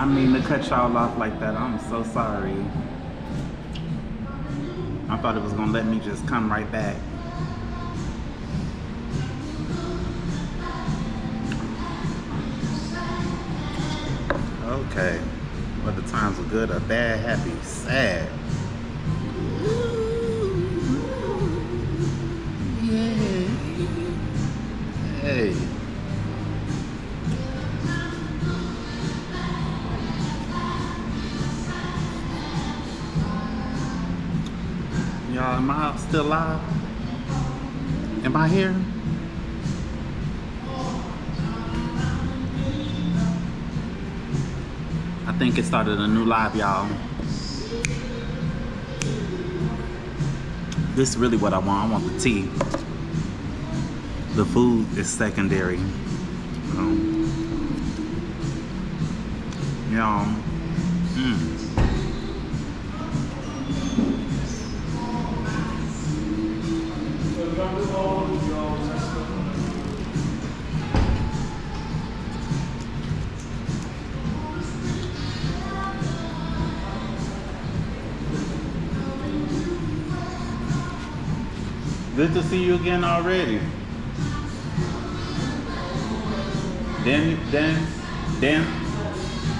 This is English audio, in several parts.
I mean to cut y'all off like that. I'm so sorry. I thought it was gonna let me just come right back. Okay. Whether times are good or bad, happy, sad. Yeah. Hey. Y'all, am I still live? Am I here? I think it started a new live, y'all. This is really what I want. I want the tea. The food is secondary. Y'all. Good to see you again already.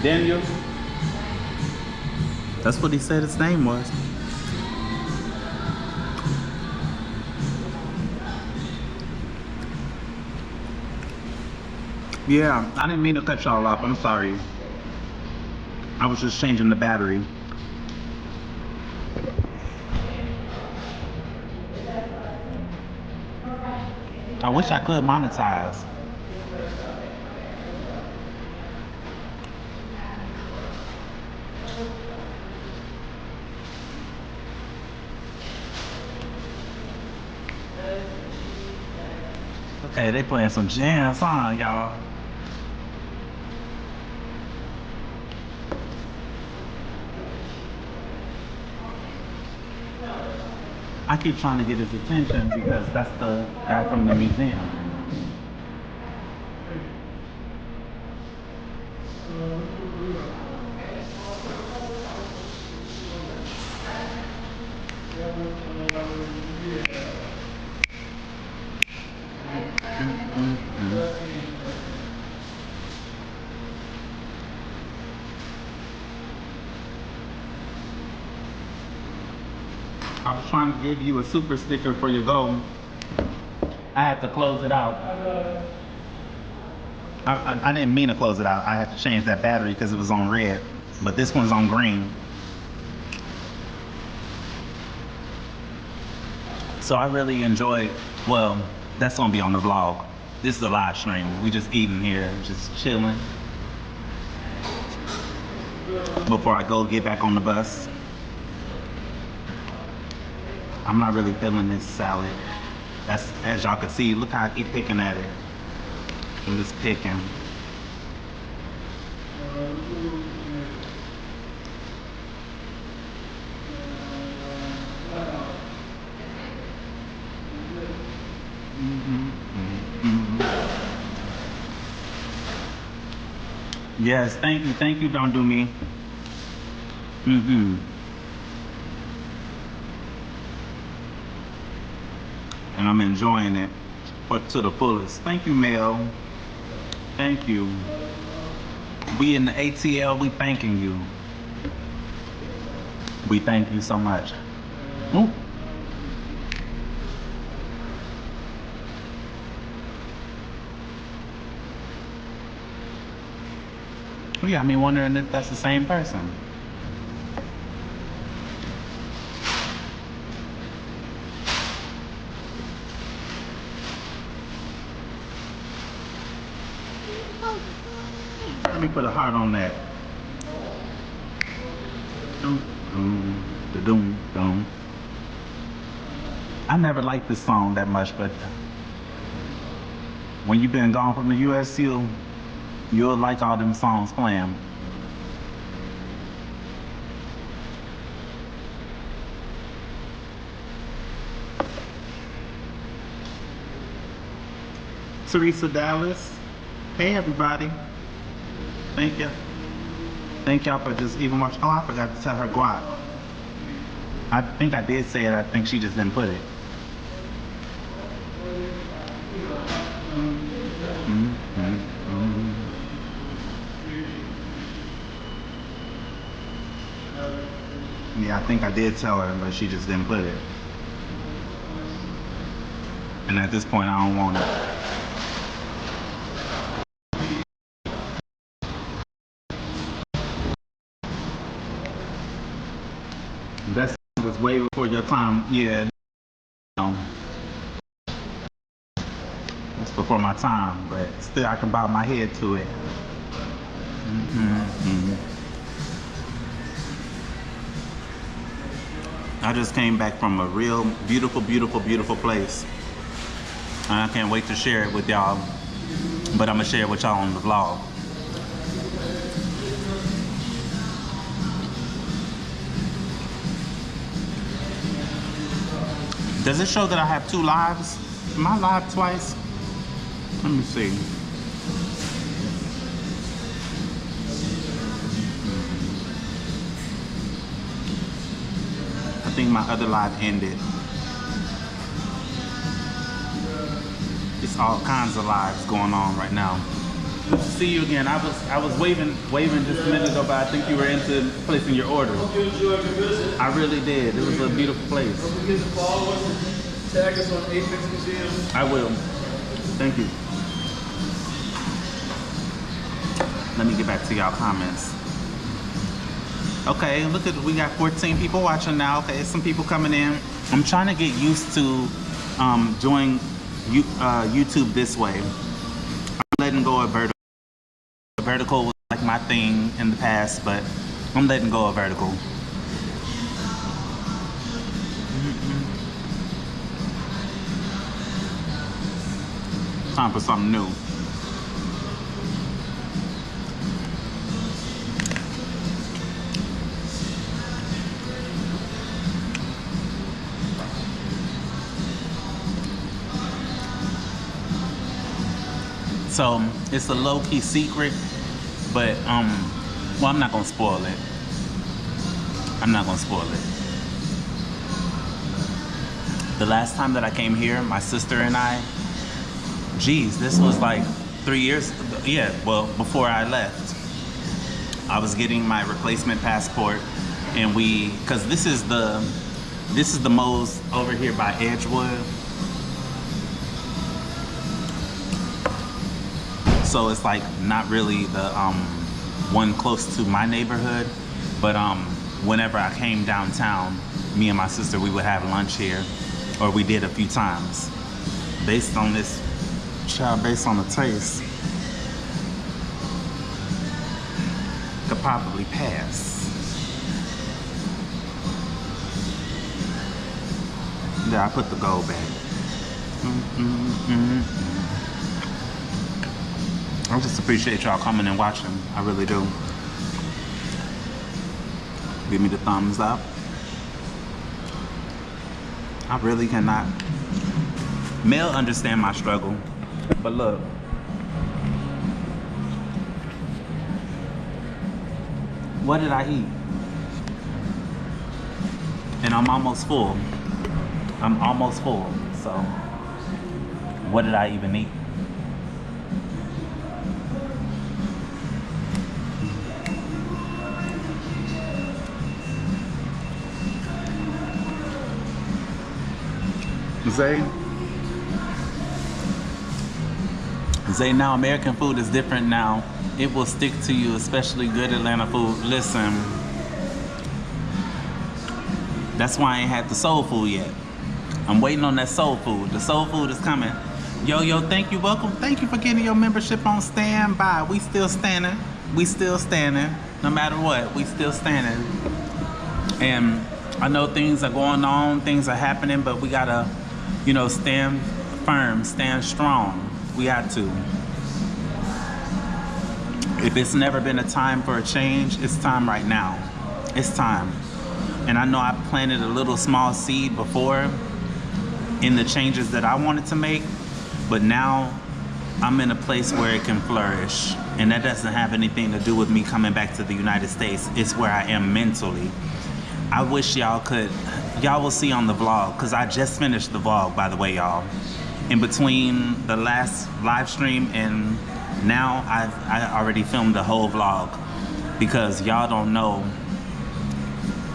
Daniel. That's what he said his name was. Yeah, I didn't mean to cut y'all off. I'm sorry. I was just changing the battery. I wish I could monetize. Okay, they playing some jams, huh, y'all? I keep trying to get his attention because that's the guy from the museum. I was trying to give you a super sticker for your goal. I had to close it out. I didn't mean to close it out. I had to change that battery because it was on red, but this one's on green. So I really enjoyed, well, that's gonna be on the vlog. This is a live stream. We just eating here, just chilling. Before I go get back on the bus. I'm not really feeling this salad. That's, as y'all can see, look how I keep picking at it. I'm just picking. Yes, thank you, don't do me. And I'm enjoying it to the fullest. Thank you, Mel. Thank you. We in the ATL, we thanking you. We thank you so much. Ooh. You got me wondering if that's the same person. Let me put a heart on that. Doom. I never liked this song that much, but when you've been gone from the US, you'll like all them songs playing. Teresa Dallas. Hey everybody. Thank you. Thank y'all for just even watching. Oh, I forgot to tell her guac. I think I did say it. I think she just didn't put it. Yeah, I think I did tell her, but she just didn't put it. And at this point, I don't want it. That was way before your time. Yeah. It's before my time, but still I can bow my head to it. I just came back from a real beautiful, beautiful, beautiful place. And I can't wait to share it with y'all. But I'm gonna share it with y'all on the vlog. Does it show that I have 2 lives? Am I live twice? Let me see. I think my other live ended. It's all kinds of lives going on right now. Good to see you again. I was waving just a minute ago, but I think you were into placing your order. Hope you enjoyed your visit. I really did. It was a beautiful place. Don't forget to follow us and tag us on Apex Museum. I will. Thank you. Let me get back to y'all comments. Okay, look at, we got 14 people watching now. Okay, some people coming in. I'm trying to get used to doing YouTube this way. I'm letting go of vertical. Vertical was like my thing in the past, but I'm letting go of vertical. Time for something new. So it's a low-key secret, but well, I'm not gonna spoil it. I'm not gonna spoil it. The last time that I came here, my sister and I, geez, this was like 3 years, yeah, well, before I left. I was getting my replacement passport, and cause this is the Moe's over here by Edgewood. So it's like not really the one close to my neighborhood, but whenever I came downtown, me and my sister, we would have lunch here, or we did a few times. Based on this, child, based on the taste, could probably pass. Yeah, I put the gold back. I just appreciate y'all coming and watching. I really do. Give me the thumbs up. I really cannot. Mel understand my struggle, but look. What did I eat? And I'm almost full. I'm almost full, so what did I even eat? Zay, now American food is different now. It will stick to you, especially good Atlanta food. Listen, that's why I ain't had the soul food yet. I'm waiting on that soul food. The soul food is coming. Yo, thank you, welcome. Thank you for getting your membership on standby. We still standing. We still standing. No matter what, we still standing. And I know things are going on, things are happening, but we gotta, you know, stand firm, stand strong. We have to. If it's never been a time for a change, it's time right now. It's time. And I know I planted a little small seed before in the changes that I wanted to make, but now I'm in a place where it can flourish. And that doesn't have anything to do with me coming back to the United States. It's where I am mentally. I wish y'all will see on the vlog, because I just finished the vlog, by the way, y'all. In between the last live stream and now, I already filmed the whole vlog, because y'all don't know,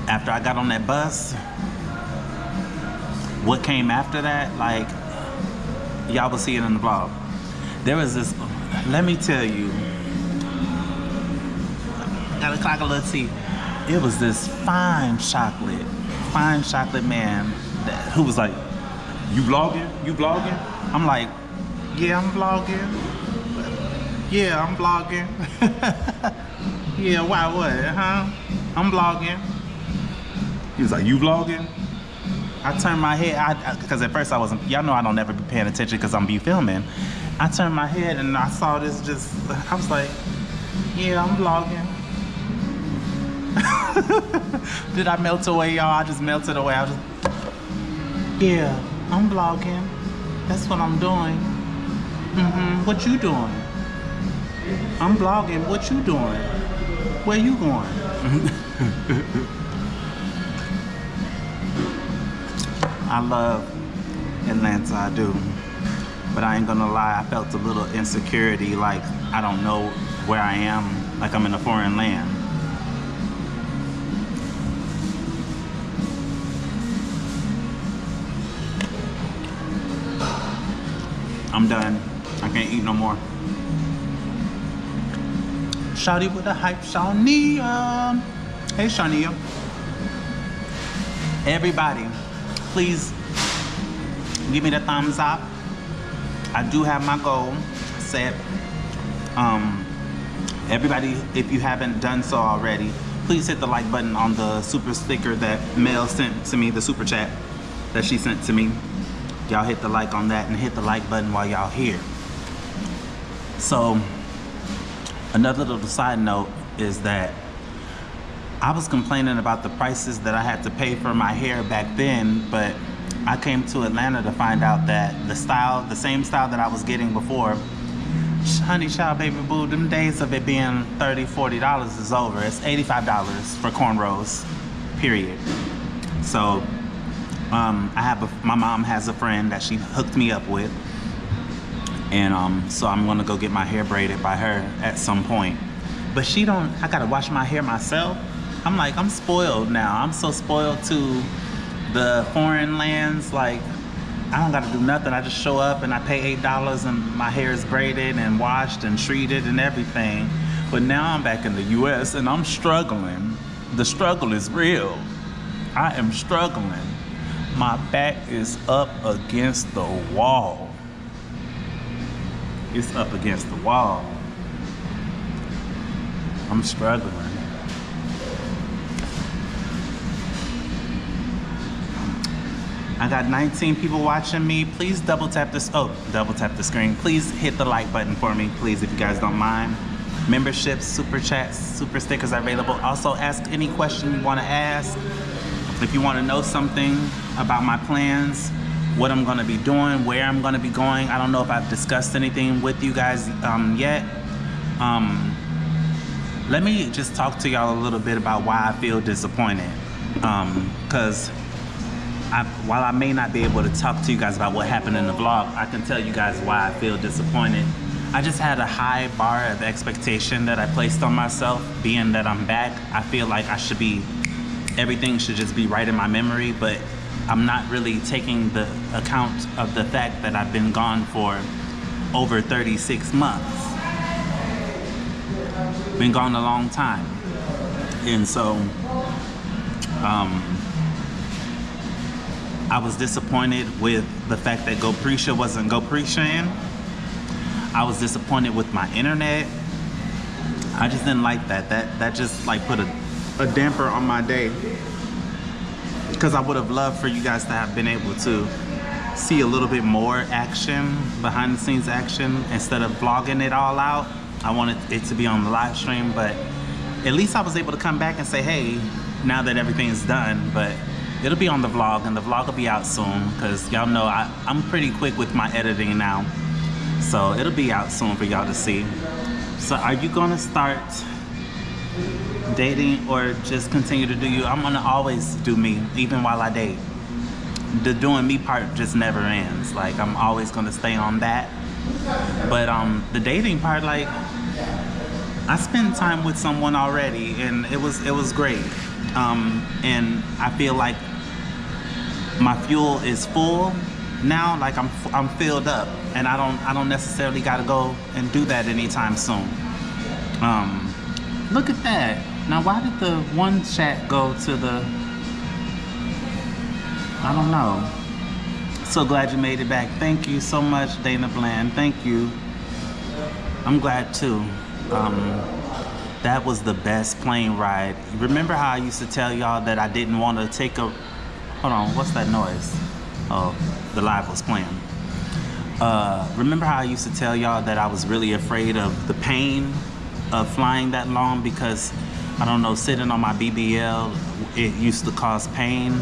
after I got on that bus, what came after that, like, y'all will see it in the vlog. There was this, let me tell you, gotta clock a little tea. It was this fine chocolate man who was like, you vlogging? You vlogging? I'm like, yeah, I'm vlogging. Yeah, I'm vlogging. Yeah, why, what, huh? I'm vlogging. He was like, you vlogging? I turned my head, because at first I wasn't, y'all know I don't ever be paying attention because I'm be filming. I turned my head and I saw this I was like, yeah, I'm vlogging. Did I melt away, y'all? I just melted away. Yeah, I'm vlogging. That's what I'm doing. What you doing? I'm vlogging. What you doing? Where you going? I love Atlanta, I do. But I ain't gonna lie, I felt a little insecurity, like I don't know where I am, like I'm in a foreign land. I'm done. I can't eat no more. Shawty with a hype, Shawnia. Hey, Shawnia. Everybody, please give me the thumbs up. I do have my goal set. Everybody, if you haven't done so already, please hit the like button on the super sticker that Mel sent to me, the super chat that she sent to me. Y'all hit the like on that and hit the like button while y'all here. So, another little side note is that I was complaining about the prices that I had to pay for my hair back then, but I came to Atlanta to find out that the same style that I was getting before, honey child, baby boo, them days of it being $30, $40 is over. It's $85 for cornrows, period. So, my mom has a friend that she hooked me up with, and so I'm gonna go get my hair braided by her at some point. But I gotta wash my hair myself. I'm like, I'm spoiled now. I'm so spoiled to the foreign lands. Like, I don't gotta do nothing. I just show up and I pay $8 and my hair is braided and washed and treated and everything. But now I'm back in the US and I'm struggling. The struggle is real. I am struggling. My back is up against the wall. It's up against the wall. I'm struggling. I got 19 people watching me. Please double tap the screen. Please hit the like button for me, please, if you guys don't mind. Memberships, super chats, super stickers are available. Also, ask any question you want to ask. If you want to know something about my plans, what I'm going to be doing, where I'm going to be going. I don't know if I've discussed anything with you guys yet. Let me just talk to y'all a little bit about why I feel disappointed. Because while I may not be able to talk to you guys about what happened in the vlog, I can tell you guys why I feel disappointed. I just had a high bar of expectation that I placed on myself. Being that I'm back, I feel like everything should just be right in my memory, but I'm not really taking the account of the fact that I've been gone for over 36 months. Been gone a long time. And so, I was disappointed with the fact that GoPresha wasn't GoPreshaing. I was disappointed with my internet. I just didn't like that. That just like put a damper on my day. Because I would have loved for you guys to have been able to see a little bit more action, behind the scenes action, instead of vlogging it all out. I wanted it to be on the live stream, but at least I was able to come back and say, hey, now that everything's done, but it'll be on the vlog, and the vlog will be out soon, because y'all know I'm pretty quick with my editing now. So it'll be out soon for y'all to see. So are you gonna start dating or just continue to do you? I'm gonna always do me, even while I date. The doing me part just never ends. Like, I'm always gonna stay on that. But the dating part, like, I spent time with someone already, and it was great. And I feel like my fuel is full now. Like, I'm filled up, and I don't necessarily gotta go and do that anytime soon. Look at that. Now, why did the one chat go to the, I don't know. So glad you made it back. Thank you so much, Dana Bland. Thank you. I'm glad too. That was the best plane ride. Remember how I used to tell y'all that I didn't want to take a, hold on, what's that noise? Oh, the live was playing. Remember how I used to tell y'all that I was really afraid of the pain of flying that long because, I don't know, sitting on my BBL, it used to cause pain.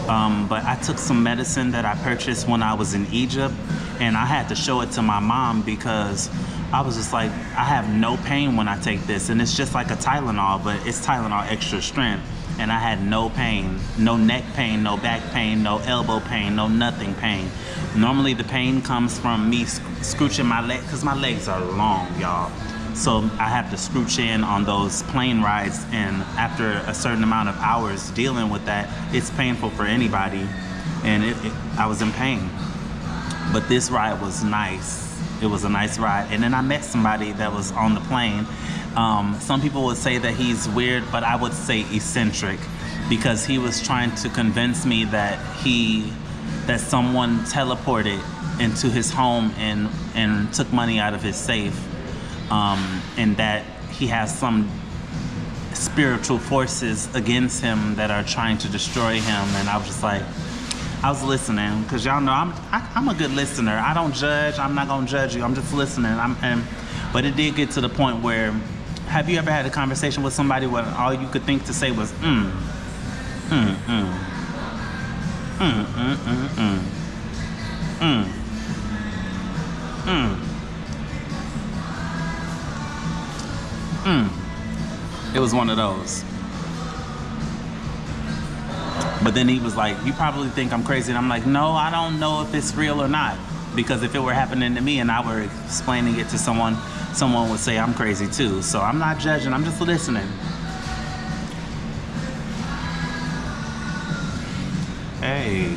But I took some medicine that I purchased when I was in Egypt, and I had to show it to my mom because I was just like, I have no pain when I take this, and it's just like a Tylenol, but it's Tylenol extra strength, and I had no pain, no neck pain, no back pain, no elbow pain, no nothing pain. Normally the pain comes from me scooching my leg, because my legs are long, y'all. So I have to scooch in on those plane rides, and after a certain amount of hours dealing with that, it's painful for anybody, and I was in pain. But this ride was nice. It was a nice ride. And then I met somebody that was on the plane. Some people would say that he's weird, but I would say eccentric, because he was trying to convince me that someone teleported into his home and took money out of his safe. And that he has some spiritual forces against him that are trying to destroy him. And I was just like, I was listening, because y'all know I'm a good listener. I don't judge. I'm not gonna judge you. I'm just listening. But it did get to the point where, have you ever had a conversation with somebody where all you could think to say was It was one of those. But then he was like, you probably think I'm crazy. And I'm like, no, I don't know if it's real or not. Because if it were happening to me and I were explaining it to someone would say I'm crazy too. So I'm not judging, I'm just listening. Hey,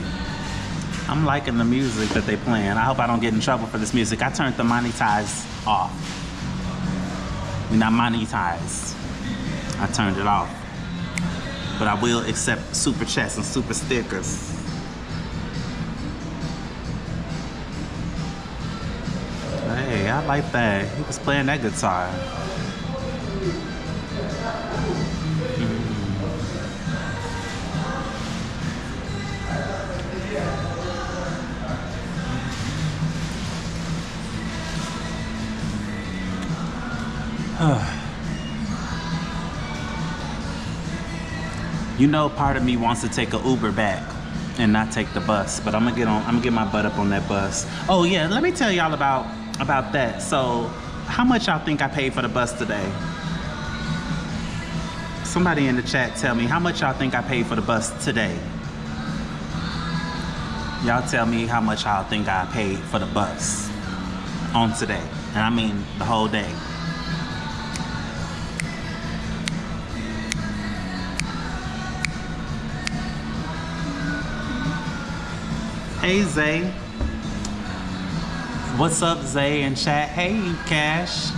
I'm liking the music that they playing. I hope I don't get in trouble for this music. I turned the monetize off. We're not monetized. I turned it off. But I will accept super chats and super stickers. Hey, I like that. He was playing that guitar. You know, part of me wants to take an Uber back and not take the bus, but I'm gonna get my butt up on that bus. Oh yeah, let me tell y'all about that. So, how much y'all think I paid for the bus today? Somebody in the chat tell me how much y'all think I paid for the bus today. Y'all tell me how much y'all think I paid for the bus on today, and I mean the whole day. Hey Zay. What's up, Zay in chat? Hey Cash.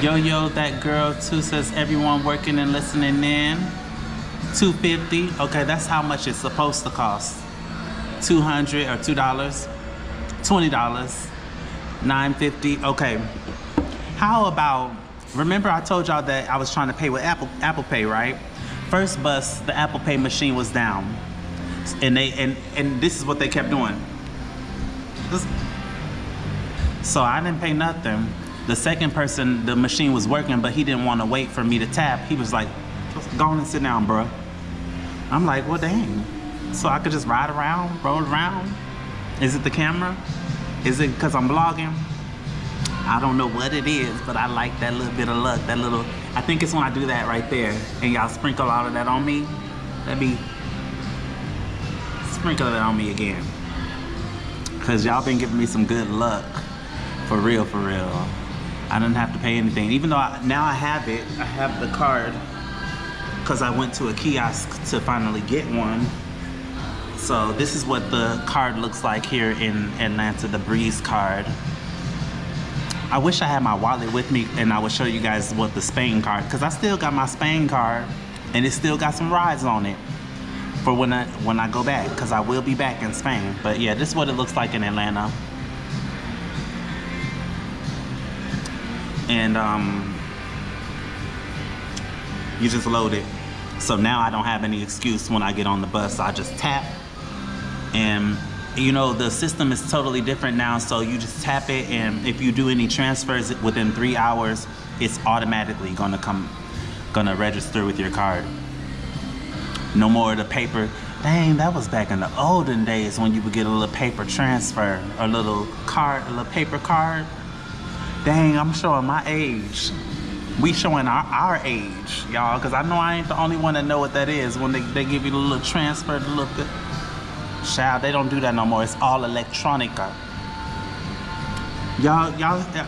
Yo, that girl too says everyone working and listening in. $2.50. Okay, that's how much it's supposed to cost. $200 or $2. $20. $9.50. Okay. How about, remember I told y'all that I was trying to pay with Apple Pay, right? First bus, the Apple Pay machine was down. And this is what they kept doing. So I didn't pay nothing. The second person, the machine was working, but he didn't want to wait for me to tap. He was like, go on and sit down, bro. I'm like, well, dang. So I could just ride around, roll around? Is it the camera? Is it because I'm vlogging? I don't know what it is, but I like that little bit of luck, that little, I think it's when I do that right there, and y'all sprinkle all of that on me. Let me sprinkle it on me again. Cause y'all been giving me some good luck, for real, for real. I didn't have to pay anything, even though now I have it, I have the card, cause I went to a kiosk to finally get one. So this is what the card looks like here in Atlanta, the Breeze card. I wish I had my wallet with me and I would show you guys what the Spain card, because I still got my Spain card and it still got some rides on it for when I go back, because I will be back in Spain. But yeah, this is what it looks like in Atlanta. And you just load it. So now I don't have any excuse when I get on the bus. I just tap, and you know, the system is totally different now, so you just tap it, and if you do any transfers within 3 hours, it's automatically gonna register with your card. No more of the paper. Dang, that was back in the olden days when you would get a little paper transfer, a little card, a little paper card. Dang, I'm showing my age. We showing our age, y'all, because I know I ain't the only one that know what that is when they give you the little transfer, the little bit. Child, they don't do that no more. It's all electronica.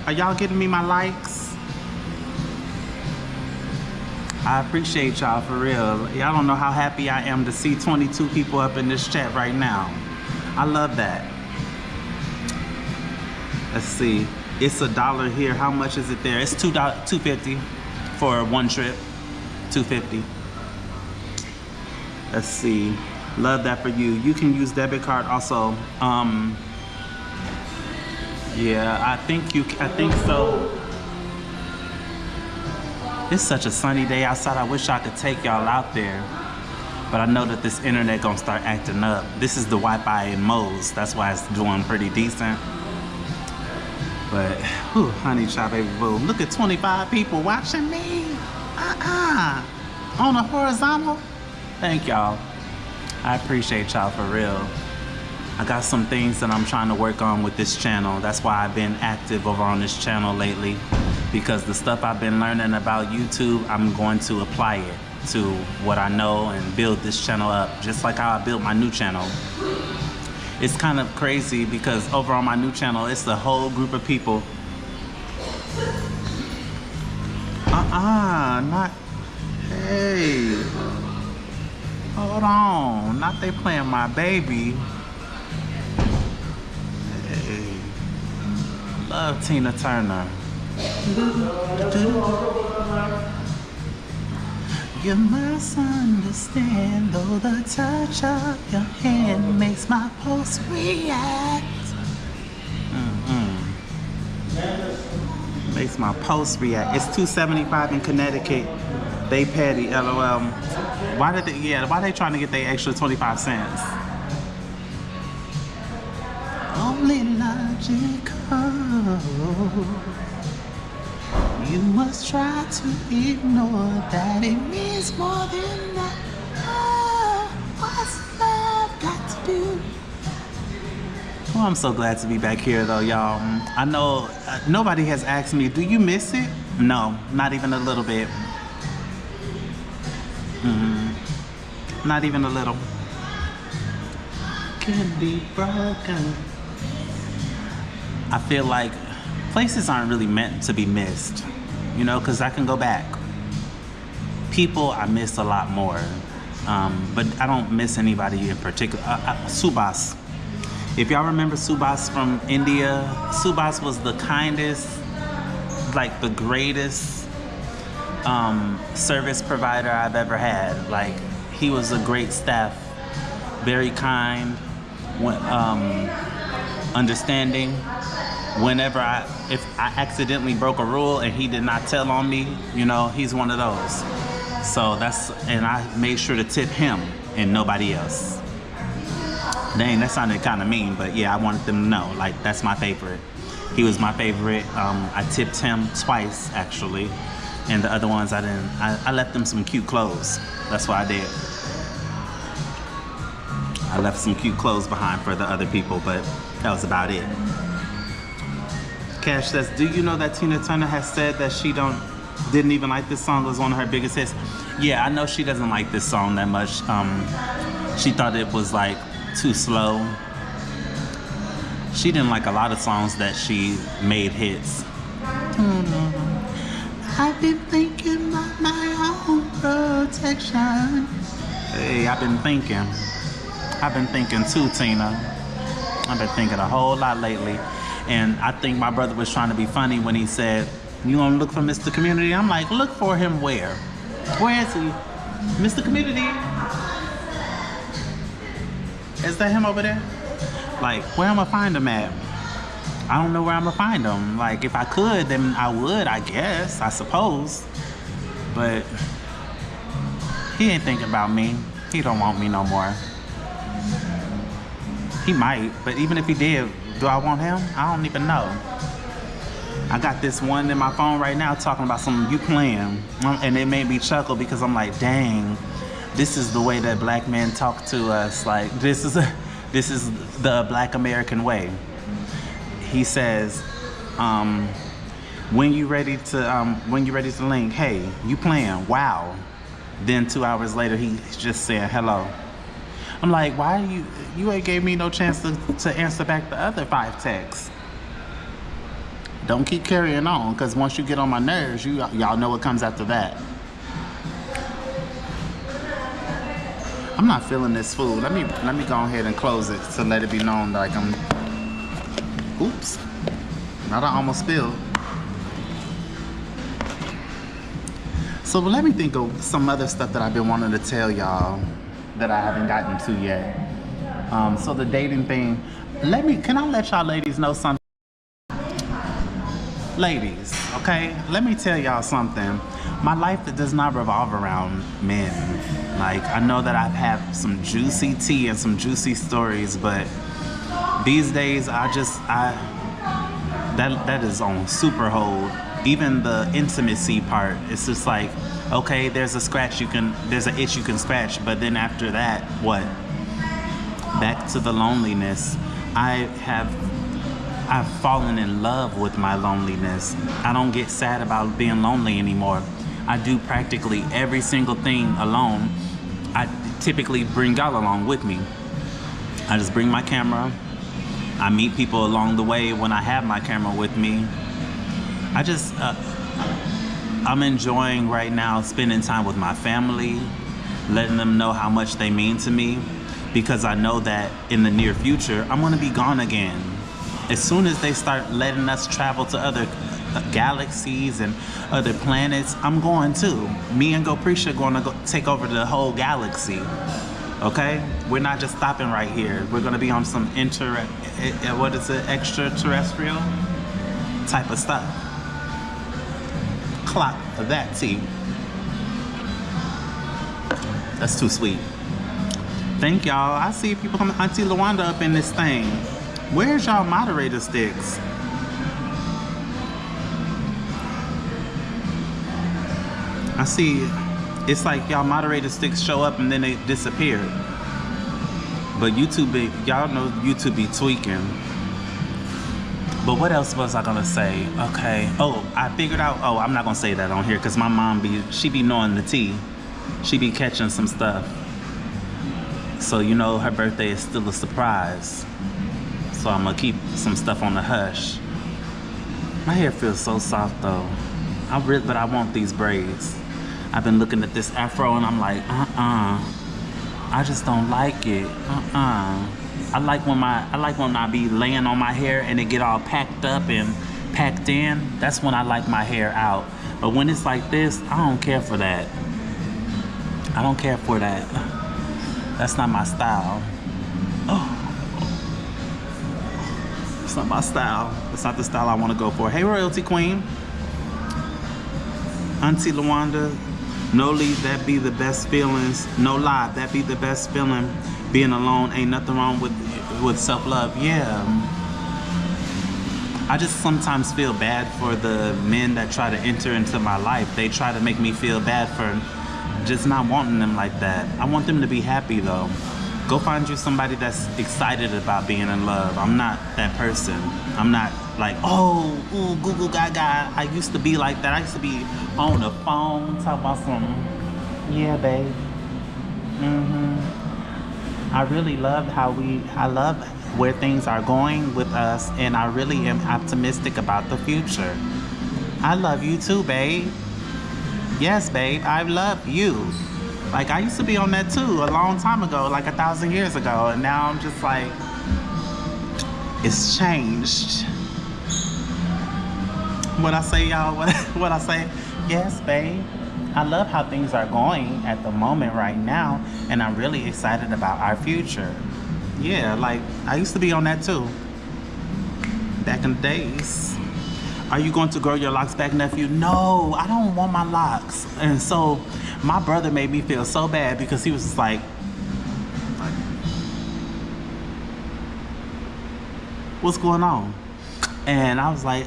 Are y'all getting me my likes? I appreciate y'all, for real. Y'all don't know how happy I am to see 22 people up in this chat right now. I love that. Let's see. It's $1 here. How much is it there? It's $2.50 for one trip. $2.50. Let's see. Love that for you. You can use debit card also. Yeah, I think so. It's such a sunny day outside. I wish I could take y'all out there, but I know that this internet gonna start acting up. This is the Wi-Fi in Mo's. That's why it's doing pretty decent. But, whew, honey child, baby boo. Look at 25 people watching me. On a horizontal. Thank y'all. I appreciate y'all, for real. I got some things that I'm trying to work on with this channel. That's why I've been active over on this channel lately, because the stuff I've been learning about YouTube, I'm going to apply it to what I know and build this channel up, just like how I built my new channel. It's kind of crazy because over on my new channel, it's a whole group of people. Not, hey. Hold on, not they playing my baby. Hey, love Tina Turner. You must understand, though the touch of your hand makes my pulse react. Makes my pulse react. It's $2.75 in Connecticut. They petty, LOL. Why they trying to get their extra 25 cents? Only logical. You must try to ignore that it means more than that. Oh, what's love got to do? Oh, I'm so glad to be back here though, y'all. I know nobody has asked me, do you miss it? No, not even a little bit. Not even a little. Can be broken. I feel like places aren't really meant to be missed, you know, because I can go back. People I miss a lot more, but I don't miss anybody in particular. Subas. If y'all remember Subas from India, Subas was the kindest, like the greatest service provider I've ever had. Like, he was a great staff, very kind, understanding. Whenever if I accidentally broke a rule and he did not tell on me, you know, he's one of those. So and I made sure to tip him and nobody else. Dang, that sounded kind of mean, but yeah, I wanted them to know, like, that's my favorite. He was my favorite. I tipped him twice, actually. And the other ones I didn't. I left them some cute clothes. That's what I did. I left some cute clothes behind for the other people, but that was about it. Cash says, do you know that Tina Turner has said that she didn't even like this song? It was one of her biggest hits. Yeah, I know she doesn't like this song that much. She thought it was like too slow. She didn't like a lot of songs that she made hits. I've been thinking about my own protection. Hey, I've been thinking too, Tina. I've been thinking a whole lot lately. And I think my brother was trying to be funny when he said, you gonna look for Mr. Community? I'm like, look for him where? Where is he? Mr. Community? Is that him over there? Like, where am I find him at? I don't know where I'm gonna find him. Like, if I could, then I would, I guess, I suppose. But he ain't thinking about me. He don't want me no more. He might, but even if he did, do I want him? I don't even know. I got this one in my phone right now talking about some you playing, and it made me chuckle because I'm like, dang, this is the way that black men talk to us. Like, this is the Black American way. He says, when you ready to link, hey, you playing? Wow. Then 2 hours later, he's just saying hello. I'm like, why you ain't gave me no chance to answer back the other 5 texts. Don't keep carrying on, because once you get on my nerves, y'all know what comes after that. I'm not feeling this food. Let me go ahead and close it to let it be known like I'm. Oops. Now I almost spilled. So let me think of some other stuff that I've been wanting to tell y'all that I haven't gotten to yet. So the dating thing. Can I let y'all ladies know something? Ladies, okay? Let me tell y'all something. My life does not revolve around men. Like, I know that I've had some juicy tea and some juicy stories, but these days that is on super hold. Even the intimacy part, it's just like, okay, there's an itch you can scratch, but then after that, what? Back to the loneliness. I've fallen in love with my loneliness. I don't get sad about being lonely anymore. I do practically every single thing alone. I typically bring y'all along with me. I just bring my camera. I meet people along the way when I have my camera with me. I'm enjoying right now spending time with my family, letting them know how much they mean to me, because I know that in the near future, I'm gonna be gone again. As soon as they start letting us travel to other galaxies and other planets, I'm going too. Me and Gopresha are gonna go take over the whole galaxy. Okay? We're not just stopping right here. We're gonna be on some extraterrestrial type of stuff. Clock that tea. That's too sweet. Thank y'all. I see people coming. Auntie Lawanda up in this thing. Where's y'all moderator sticks? I see it's like y'all moderator sticks show up and then they disappear. But YouTube, y'all know YouTube be tweaking. But what else was I gonna say? Okay. Oh, I figured out. Oh, I'm not gonna say that on here because my mom she be knowing the tea. She be catching some stuff. So you know her birthday is still a surprise. So I'm gonna keep some stuff on the hush. My hair feels so soft though. But I want these braids. I've been looking at this afro and I'm like, I just don't like it. I like when I be laying on my hair and it get all packed up and packed in. That's when I like my hair out. But when it's like this, I don't care for that. I don't care for that. That's not my style. Oh. It's not my style. It's not the style I want to go for. Hey, Royalty Queen. Auntie Lawanda. No leave, that be the best feelings. No lie, that be the best feeling. Being alone, ain't nothing wrong with self-love. Yeah. I just sometimes feel bad for the men that try to enter into my life. They try to make me feel bad for just not wanting them like that. I want them to be happy though. Go find you somebody that's excited about being in love. I'm not that person. I'm not like, oh, ooh, Google Gaga. I used to be like that. I used to be on the phone talking about some, yeah, babe. I really love I love where things are going with us, and I really am optimistic about the future. I love you too, babe. Yes, babe, I love you. Like, I used to be on that too a long time ago, like 1,000 years ago, and now I'm just like, it's changed. What I say, y'all, what I say? Yes, babe. I love how things are going at the moment right now, and I'm really excited about our future. Yeah, like, I used to be on that too, back in the days. Are you going to grow your locks back, nephew? No, I don't want my locks. And so, my brother made me feel so bad because he was just like, what's going on? And I was like,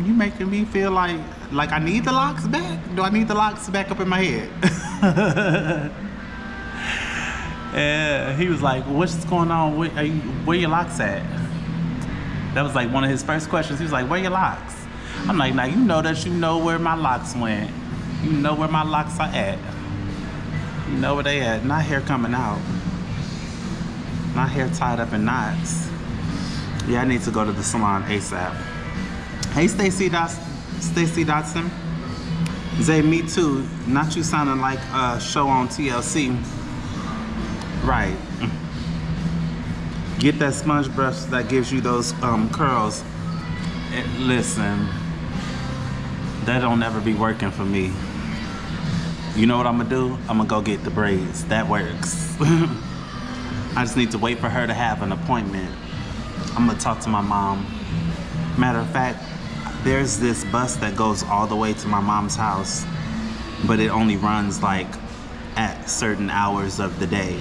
you making me feel like I need the locks back? Do I need the locks back up in my head? And he was like, what's going on? Where your locks at? That was like one of his first questions. He was like, where your locks? I'm like, now you know that you know where my locks went. You know where my locks are at. You know where they at. Not hair coming out. Not hair tied up in knots. Yeah, I need to go to the salon ASAP. Hey, Stacy Dotson. Zay, me too. Not you sounding like a show on TLC. Right. Get that sponge brush that gives you those curls. Listen, that don't ever be working for me. You know what I'm gonna do? I'm gonna go get the braids. That works. I just need to wait for her to have an appointment. I'm gonna talk to my mom. Matter of fact, there's this bus that goes all the way to my mom's house, but it only runs like at certain hours of the day.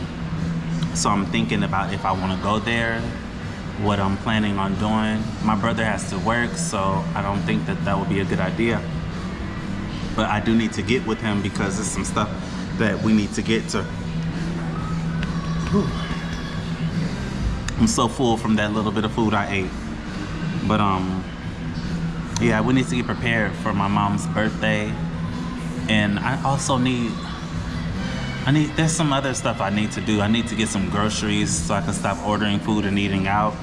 So I'm thinking about if I want to go there, what I'm planning on doing. My brother has to work, so I don't think that would be a good idea. But I do need to get with him because there's some stuff that we need to get to. Whew. I'm so full from that little bit of food I ate. But yeah, we need to get prepared for my mom's birthday. And I also there's some other stuff I need to do. I need to get some groceries so I can stop ordering food and eating out.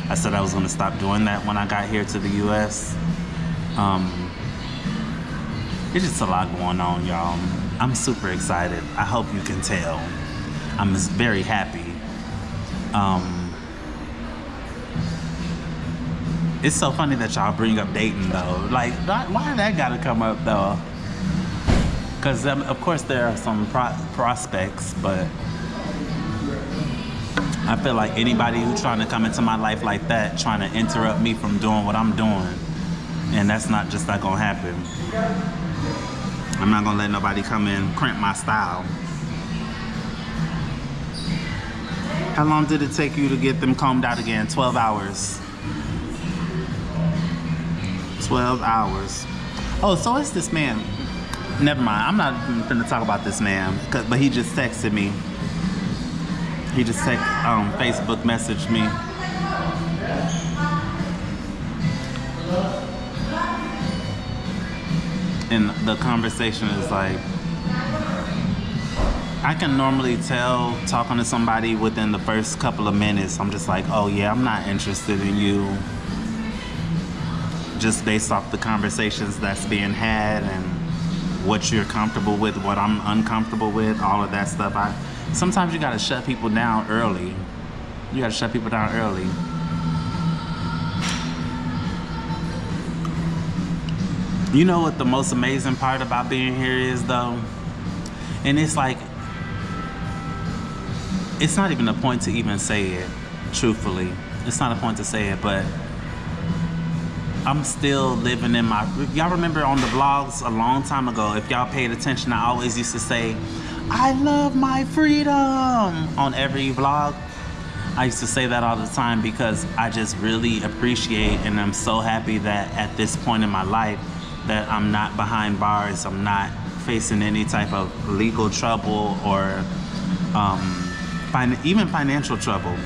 I said I was gonna stop doing that when I got here to the US. It's just a lot going on, y'all. I'm super excited. I hope you can tell. I'm just very happy. It's so funny that y'all bring up dating though. Like, why that gotta come up though? Because of course there are some prospects, but I feel like anybody who's trying to come into my life like that, trying to interrupt me from doing what I'm doing, and that's not gonna happen. I'm not gonna let nobody come in and cramp my style. How long did it take you to get them combed out again? 12 hours. 12 hours. Oh, so it's this man. Never mind. I'm not even gonna talk about this man, but he just texted me. He just Facebook messaged me. And the conversation is like, I can normally tell talking to somebody within the first couple of minutes. I'm just like, oh yeah, I'm not interested in you. Just based off the conversations that's being had and what you're comfortable with, what I'm uncomfortable with, all of that stuff. Sometimes you gotta shut people down early. You gotta shut people down early. You know what the most amazing part about being here is though? And it's like, it's not even a point to even say it, truthfully. It's not a point to say it, but I'm still living in my, y'all remember on the vlogs a long time ago, if y'all paid attention, I always used to say, I love my freedom on every vlog. I used to say that all the time because I just really appreciate and I'm so happy that at this point in my life that I'm not behind bars, I'm not facing any type of legal trouble or even financial trouble.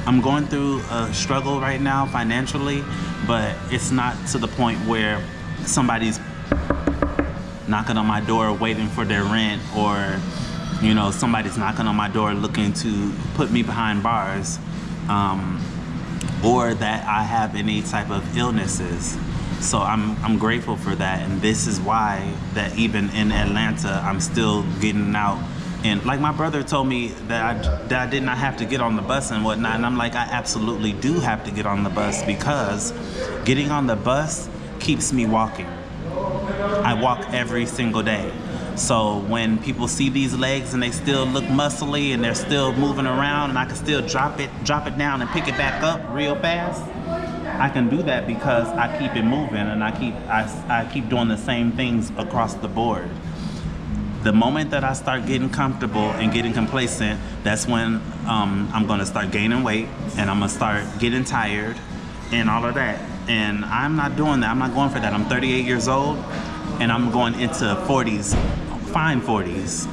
I'm going through a struggle right now financially, but it's not to the point where somebody's knocking on my door waiting for their rent, or you know, somebody's knocking on my door looking to put me behind bars, or that I have any type of illnesses. So I'm grateful for that, and this is why that even in Atlanta I'm still getting out. And like my brother told me that I did not have to get on the bus and whatnot, and I'm like, I absolutely do have to get on the bus, because getting on the bus keeps me walking. I walk every single day. So when people see these legs and they still look muscly and they're still moving around, and I can still drop it down and pick it back up real fast, I can do that because I keep it moving, and I keep doing the same things across the board. The moment that I start getting comfortable and getting complacent, that's when I'm gonna start gaining weight, and I'm gonna start getting tired and all of that. And I'm not doing that. I'm not going for that. I'm 38 years old, and I'm going into 40s, fine 40s,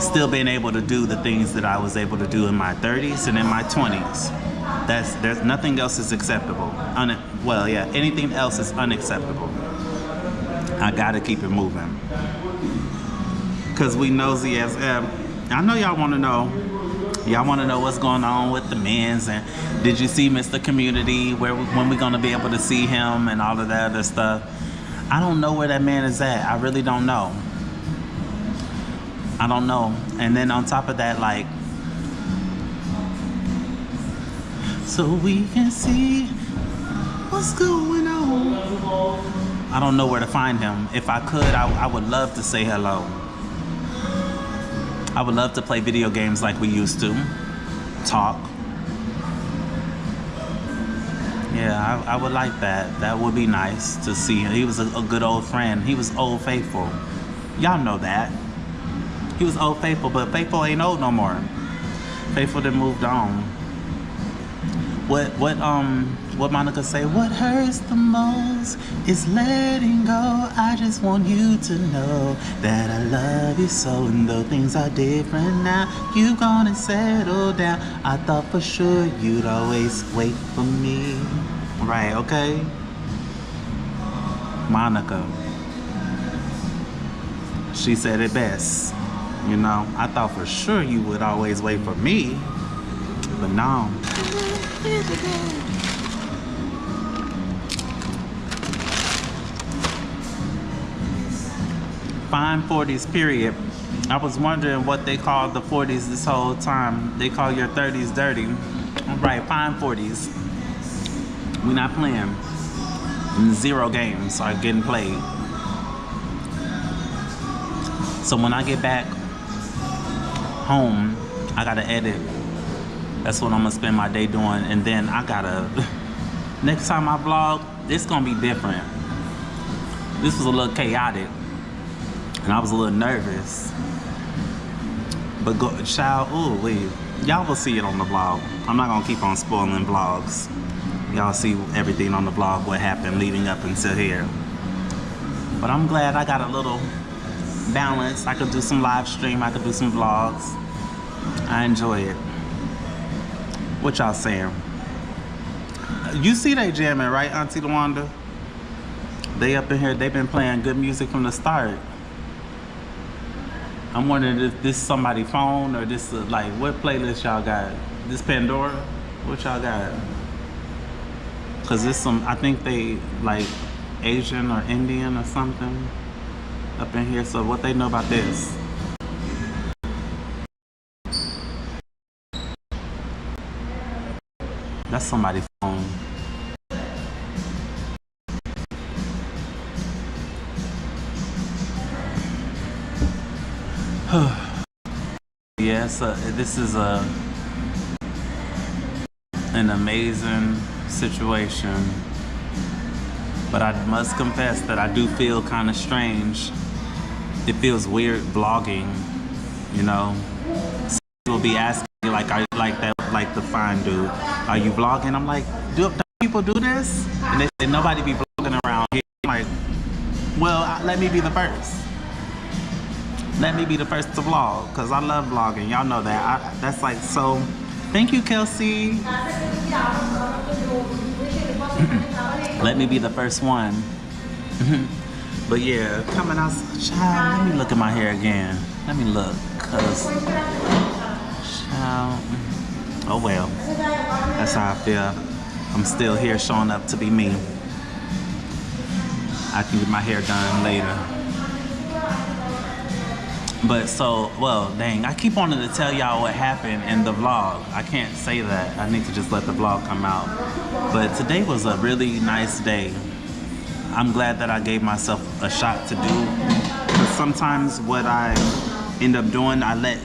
still being able to do the things that I was able to do in my 30s and in my 20s. There's nothing else is acceptable. Well, yeah, anything else is unacceptable. I gotta keep it moving. Cause we nosy as ever. I know y'all wanna know. Y'all wanna know what's going on with the men's, and did you see Mr. Community, when we gonna be able to see him and all of that other stuff. I don't know where that man is at. I really don't know. I don't know. And then on top of that, like, so we can see what's going on. I don't know where to find him. If I could, I would love to say hello. I would love to play video games like we used to. Talk. Yeah, I would like that. That would be nice to see him. He was a good old friend. He was old faithful. Y'all know that. He was old faithful, but faithful ain't old no more. Faithful that moved on. What Monica say? What hurts the most is letting go. I just want you to know that I love you so, and though things are different now, you gonna settle down. I thought for sure you'd always wait for me. Right, okay? Monica. She said it best. You know, I thought for sure you would always wait for me, but no. Fine 40s, period. I was wondering what they called the 40s this whole time. They call your 30s dirty. Right, fine 40s. We're not playing. 0 games are getting played. So when I get back home, I gotta edit. That's what I'm gonna spend my day doing, and then I gotta, next time I vlog, it's gonna be different. This was a little chaotic, and I was a little nervous. But y'all will see it on the vlog. I'm not gonna keep on spoiling vlogs. Y'all see everything on the vlog, what happened leading up until here. But I'm glad I got a little balance. I could do some live stream, I could do some vlogs. I enjoy it. What y'all saying? You see they jamming, right, Auntie Lawanda? They up in here, they've been playing good music from the start. I'm wondering if this is somebody's phone, or this like, what playlist y'all got? This Pandora? What y'all got? Cause this some, I think they like Asian or Indian or something up in here. So what they know about this? That's somebody's phone. Yes, this is an amazing situation, but I must confess that I do feel kind of strange. It feels weird vlogging, you know. People be asking me like, "Are you like that? Like the fine dude? Are you vlogging?" I'm like, "Do people do this?" And they say nobody be vlogging around here. I'm like, well, let me be the first. Let me be the first to vlog, cause I love vlogging. Y'all know that. That's like so. Thank you, Kelsey. Let me be the first one. But yeah, coming out, child, let me look at my hair again. Let me look, cause, child, oh well, that's how I feel. I'm still here showing up to be me. I can get my hair done later. But so, well, dang, I keep wanting to tell y'all what happened in the vlog. I can't say that. I need to just let the vlog come out. But today was a really nice day. I'm glad that I gave myself a shot to do. Because sometimes what I end up doing, I let,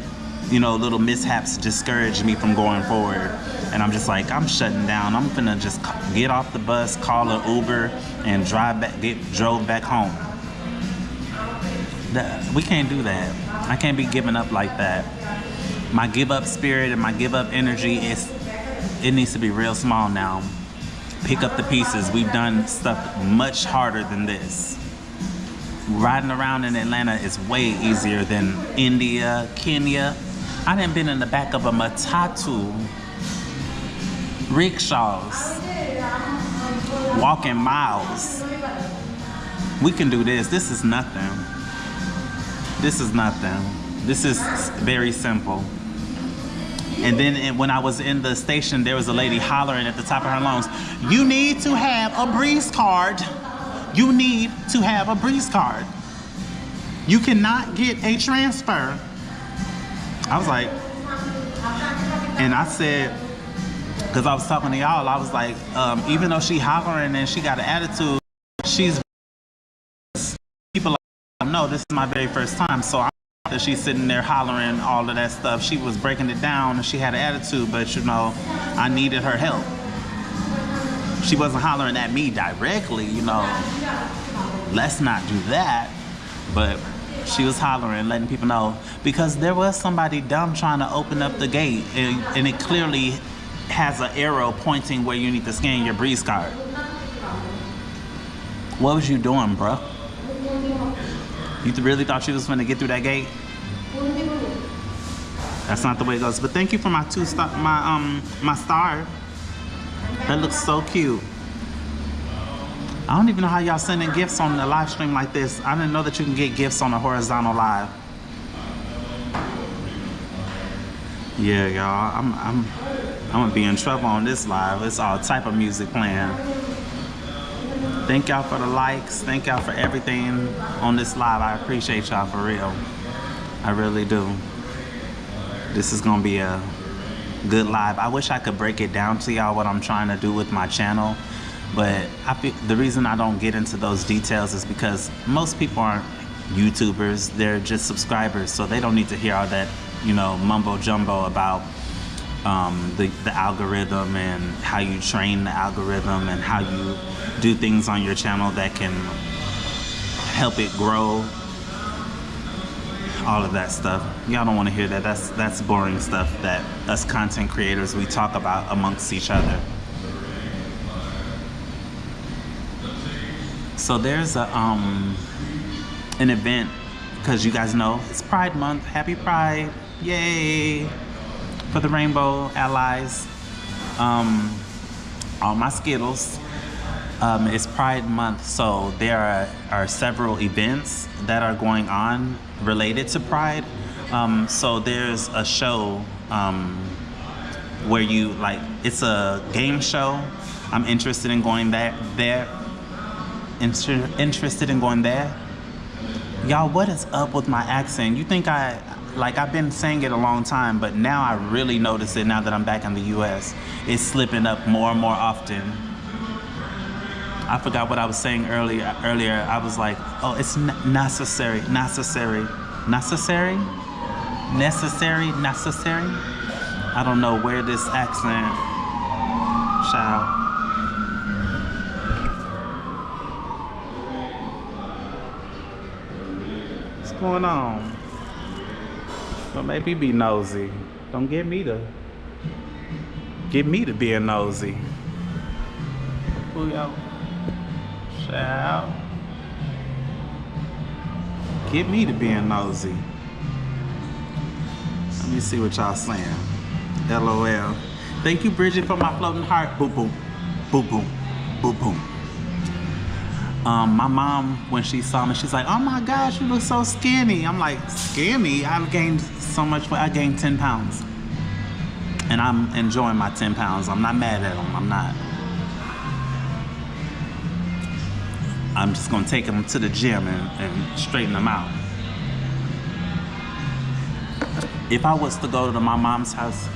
you know, little mishaps discourage me from going forward. And I'm just like, I'm shutting down. I'm finna just get off the bus, call an Uber, and drove back home. We can't do that. I can't be giving up like that. My give up spirit and my give up energy, it needs to be real small now. Pick up the pieces. We've done stuff much harder than this. Riding around in Atlanta is way easier than India, Kenya. I done been in the back of a matatu, rickshaws, walking miles. We can do this. This is nothing. This is nothing. This is very simple. And then when I was in the station, there was a lady hollering at the top of her lungs, "You need to have a breeze card. You need to have a breeze card. You cannot get a transfer." I was like, and I said, because I was talking to y'all, I was like, even though she hollering and she got an attitude, she's, people like, no, this is my very first time. So that she's sitting there hollering all of that stuff. She was breaking it down and she had an attitude, but you know, I needed her help. She wasn't hollering at me directly, you know, let's not do that. But she was hollering, letting people know, because there was somebody dumb trying to open up the gate and it clearly has an arrow pointing where you need to scan your breeze card. What was you doing, bro? You really thought she was gonna get through that gate? That's not the way it goes. But thank you for my my star. That looks so cute. I don't even know how y'all sending gifts on the live stream like this. I didn't know that you can get gifts on a horizontal live. Yeah, y'all. I'm gonna be in trouble on this live. It's all type of music playing. Thank y'all for the likes. Thank y'all for everything on this live. I appreciate y'all for real. I really do. This is gonna be a good live. I wish I could break it down to y'all what I'm trying to do with my channel, but the reason I don't get into those details is because most people aren't YouTubers. They're just subscribers, so they don't need to hear all that, you know, mumbo jumbo about the algorithm and how you train the algorithm and how you do things on your channel that can help it grow. All of that stuff. Y'all don't want to hear that. That's boring stuff that us content creators, we talk about amongst each other. So there's a an event, because you guys know it's Pride Month. Happy Pride. Yay. For the Rainbow Allies. All my Skittles. It's Pride Month, so there are several events that are going on related to Pride. So there's a show where you, like, it's a game show. I'm interested in going there. Interested in going there. Y'all, what is up with my accent? You think I've been saying it a long time, but now I really notice it now that I'm back in the US. It's slipping up more and more often. I forgot what I was saying earlier. I was like, oh, it's necessary. I don't know where this accent, child. What's going on? Don't make me be nosy. Don't get me to being nosy. Who y'all? Child. Get me to being nosy. Let me see what y'all saying. LOL. Thank you, Bridget, for my floating heart. Boom, boom, boom, boom, boom, boom. My mom, when she saw me, she's like, "Oh my gosh, you look so skinny." I'm like, "Skinny? I've gained so much weight. I gained 10 pounds. And I'm enjoying my 10 pounds. I'm not mad at them. I'm not. I'm just gonna take them to the gym and straighten them out. If I was to go to my mom's house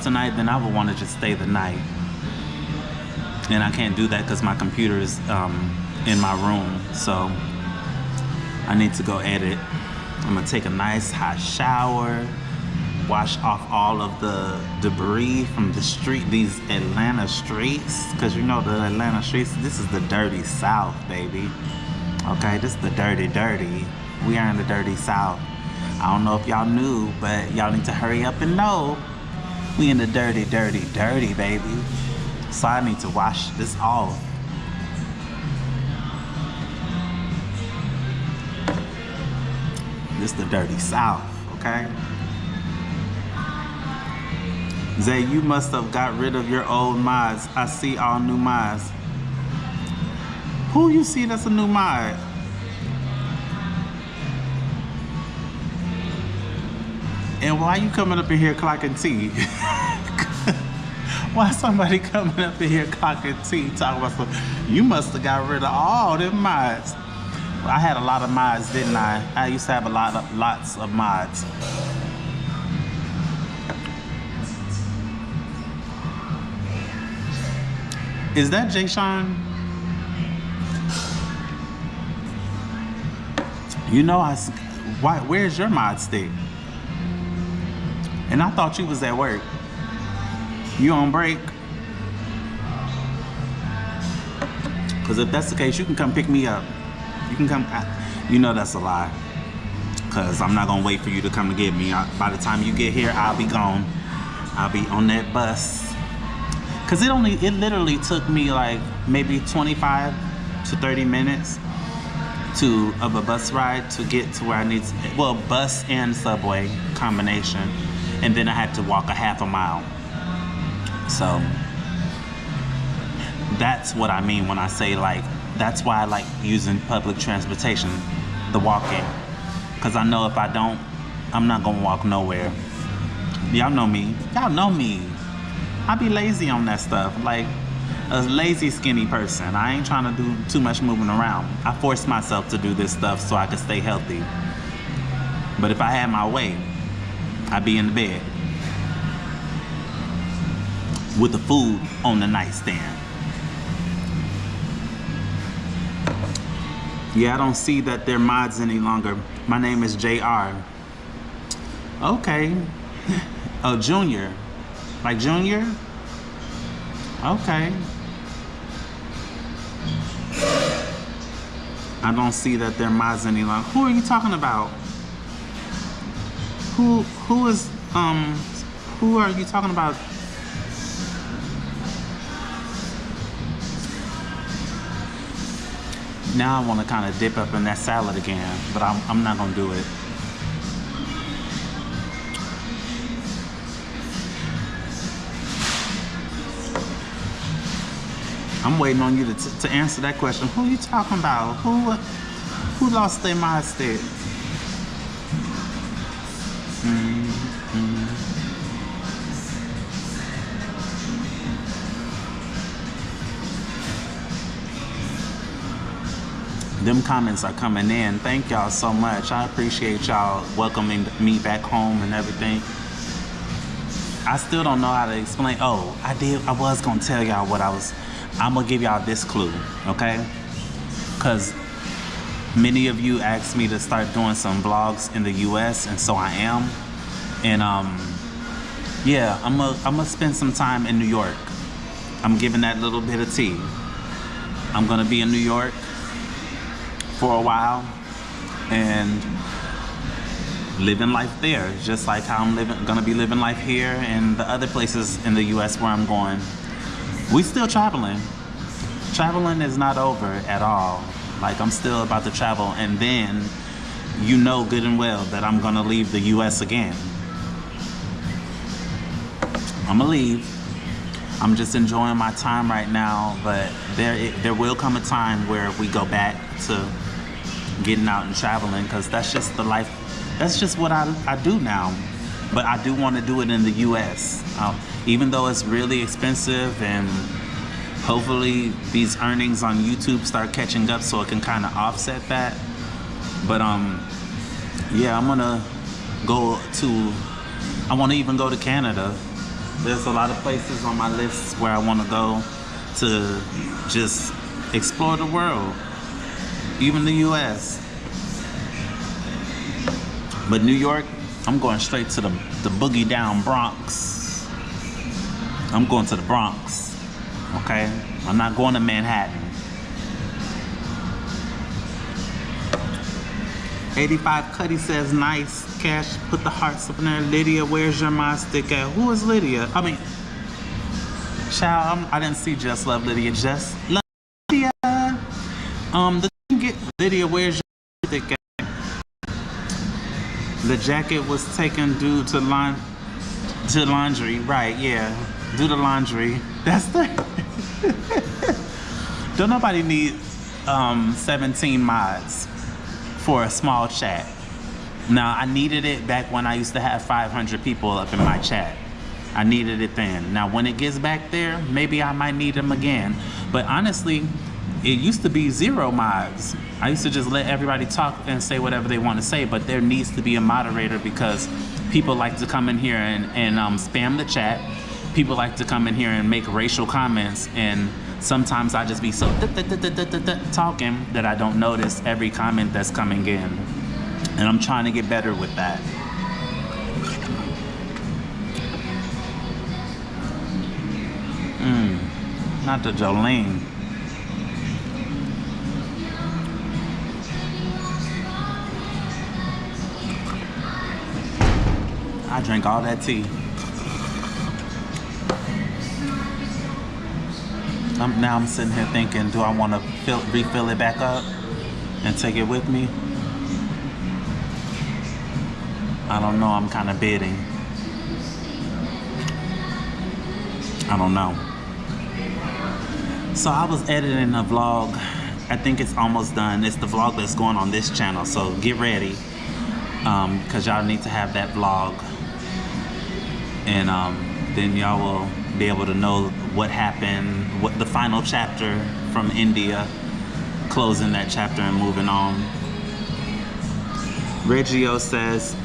tonight, then I would want to just stay the night. And I can't do that because my computer is in my room, so I need to go edit. I'm gonna take a nice hot shower, wash off all of the debris from the street, these Atlanta streets, because you know the Atlanta streets, this is the dirty South, baby. Okay, this is the dirty. We are in the dirty South. I don't know if y'all knew, but y'all need to hurry up and know. We in the dirty, baby. So I need to wash this off. This the dirty South, okay? Zay, you must have got rid of your old mods. I see all new mods. Who you see that's a new mod? And why you coming up in here clocking tea? Why somebody coming up in here clocking tea talking about some, you must have got rid of all them mods. Well, I had a lot of mods, didn't I? I used to have lots of mods. Is that Jay Sean? You know, where's your mod stick? And I thought you was at work. You on break? Because if that's the case, you can come pick me up. You can come, you know that's a lie. Because I'm not gonna wait for you to come to get me. By the time you get here, I'll be gone. I'll be on that bus. Because it literally took me like maybe 25 to 30 minutes of a bus ride to get to where I need to, well, bus and subway combination. And then I had to walk a half a mile. So that's what I mean when I say, like, that's why I like using public transportation, the walking. Because I know if I don't, I'm not gonna walk nowhere. Y'all know me. I be lazy on that stuff, like a lazy skinny person. I ain't trying to do too much moving around. I force myself to do this stuff so I can stay healthy. But if I had my way, I'd be in the bed with the food on the nightstand. Yeah, I don't see that they're mods any longer. My name is JR. Okay. Oh, Junior. Like Junior? Okay. I don't see that they're mods any longer. Who are you talking about? Who are you talking about? Now I want to kind of dip up in that salad again, but I'm not gonna do it. I'm waiting on you to answer that question. Who are you talking about? Who lost their mod stick? Them comments are coming in. Thank y'all so much. I appreciate y'all welcoming me back home and everything. I still don't know how to explain. Oh, I was gonna tell y'all what I'm gonna give y'all this clue, okay? Because many of you asked me to start doing some vlogs in the US, and so I am. And yeah, I'm gonna spend some time in New York. I'm giving that little bit of tea. I'm gonna be in New York for a while and living life there, just like how I'm gonna be living life here and the other places in the US where I'm going. We still traveling. Traveling is not over at all. Like, I'm still about to travel, and then you know good and well that I'm gonna leave the US again. I'm gonna leave. I'm just enjoying my time right now, but there will come a time where we go back to getting out and traveling, because that's just the life. That's just what I do now. But I do want to do it in the U.S. Even though it's really expensive, and hopefully these earnings on YouTube start catching up so it can kind of offset that. But yeah, I'm gonna go to. I want to even go to Canada. There's a lot of places on my list where I want to go to just explore the world, even the U.S. But New York, I'm going straight to the boogie down Bronx. I'm going to the Bronx, okay? I'm not going to Manhattan. 85 Cuddy says, nice. Cash, put the hearts up in there. Lydia, where's your mod stick at? Who is Lydia? I mean, child, I didn't see Just Love Lydia. Just Love Lydia. Lydia, where's your stick at? The jacket was taken due to laundry. Right, yeah. Do the laundry. That's the... Don't nobody need 17 mods for a small chat. Now, I needed it back when I used to have 500 people up in my chat. I needed it then. Now, when it gets back there, maybe I might need them again. But honestly, it used to be 0 mods. I used to just let everybody talk and say whatever they want to say, but there needs to be a moderator, because people like to come in here and spam the chat. People like to come in here and make racial comments, and sometimes I just be so talking that I don't notice every comment that's coming in. And I'm trying to get better with that. Not the Jolene. I drank all that tea. Now I'm sitting here thinking, do I want to refill it back up and take it with me? I don't know, I'm kind of bidding. I don't know. So I was editing a vlog. I think it's almost done. It's the vlog that's going on this channel, so get ready. Because y'all need to have that vlog. And then y'all will be able to know what happened, what the final chapter from India, closing that chapter and moving on. Reggio says,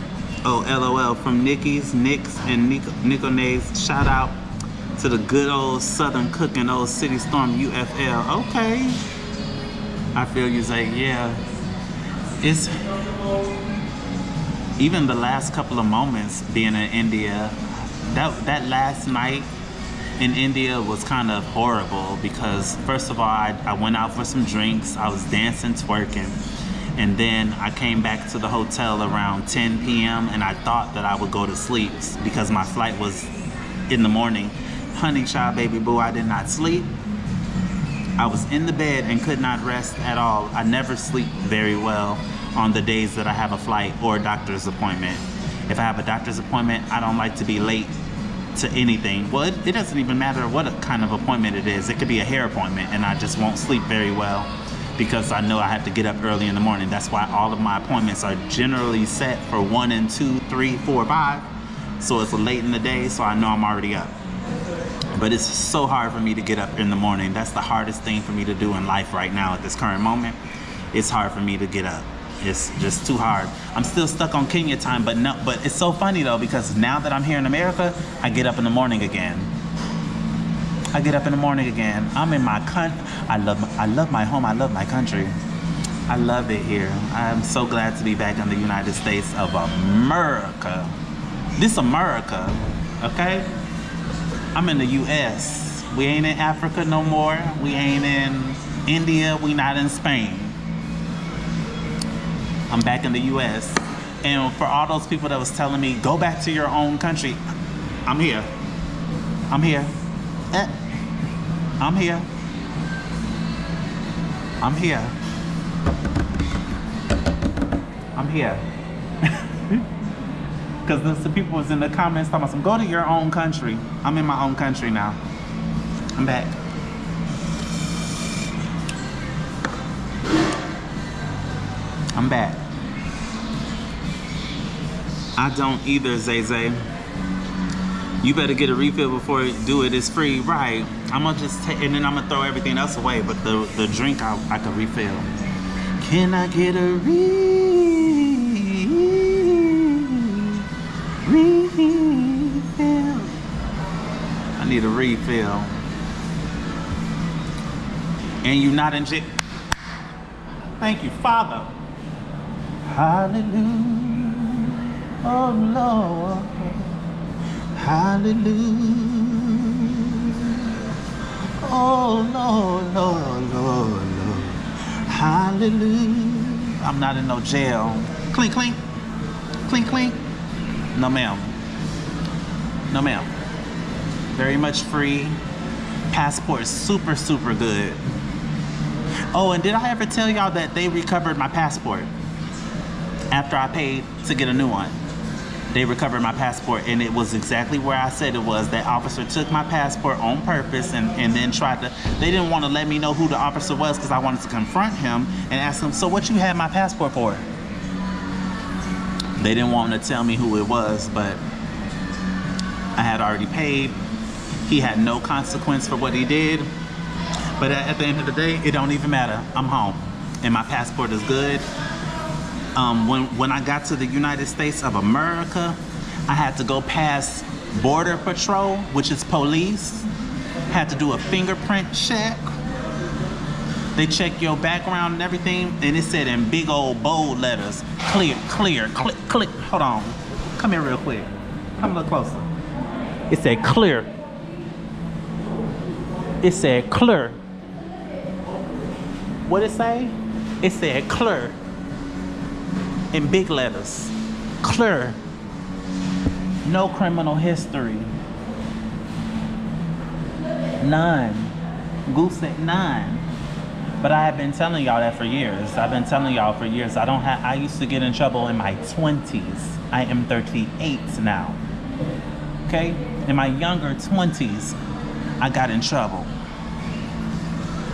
oh, LOL, from Nikki's, Nick's, and Nicona's. Shout out to the good old Southern cooking, old City Storm UFL. Okay. I feel you say, yeah. It's even the last couple of moments being in India. That last night in India was kind of horrible, because first of all, I went out for some drinks. I was dancing, twerking. And then I came back to the hotel around 10 p.m. and I thought that I would go to sleep because my flight was in the morning. Honey child, baby boo, I did not sleep. I was in the bed and could not rest at all. I never sleep very well on the days that I have a flight or a doctor's appointment. If I have a doctor's appointment, I don't like to be late to anything. Well, it doesn't even matter what kind of appointment it is. It could be a hair appointment, and I just won't sleep very well because I know I have to get up early in the morning. That's why all of my appointments are generally set for 1 and 2, 3, 4, 5. So it's late in the day, so I know I'm already up. But it's so hard for me to get up in the morning. That's the hardest thing for me to do in life right now at this current moment. It's hard for me to get up. It's just too hard. I'm still stuck on Kenya time, but it's so funny though, because now that I'm here in America, I get up in the morning again. I get up in the morning again. I'm in my country. I love my home. I love my country. I love it here. I'm so glad to be back in the United States of America. This America, okay? I'm in the US. We ain't in Africa no more. We ain't in India. We not in Spain. I'm back in the US. And for all those people that was telling me, go back to your own country, I'm here. I'm here. I'm here. I'm here. I'm here. Because the people was in the comments talking about some, go to your own country. I'm in my own country now. I'm back. I'm back. I don't either, Zay Zay. You better get a refill before you do it. It's free, right? I'm gonna just take, and then I'm gonna throw everything else away. But the drink I could refill. Can I get a refill? I need a refill. And you not in jail. Thank you, Father. Hallelujah. Oh Lord. Hallelujah. Oh Lord, Lord, Lord, Lord. Hallelujah. I'm not in no jail. Clink, clink. Clink, clink. No, ma'am. No, ma'am. Very much free. Passport super, super good. Oh, and did I ever tell y'all that they recovered my passport after I paid to get a new one? They recovered my passport, and it was exactly where I said it was. That officer took my passport on purpose and then tried to, they didn't want to let me know who the officer was because I wanted to confront him and ask him, so what you had my passport for? They didn't want to tell me who it was, but I had already paid. He had no consequence for what he did. But at the end of the day, it don't even matter. I'm home, and my passport is good. When I got to the United States of America, I had to go past Border Patrol, which is police. Had to do a fingerprint check. They check your background and everything, and it said in big old bold letters, clear, clear, click, click. Hold on, come here real quick. Come a little closer. It said clear. It said clear. What it say? It said clear. In big letters. Clear. No criminal history. None. Goose said none. But I have been telling y'all that for years. I've been telling y'all for years. I used to get in trouble in my 20s. I am 38 now. Okay? In my younger 20s, I got in trouble.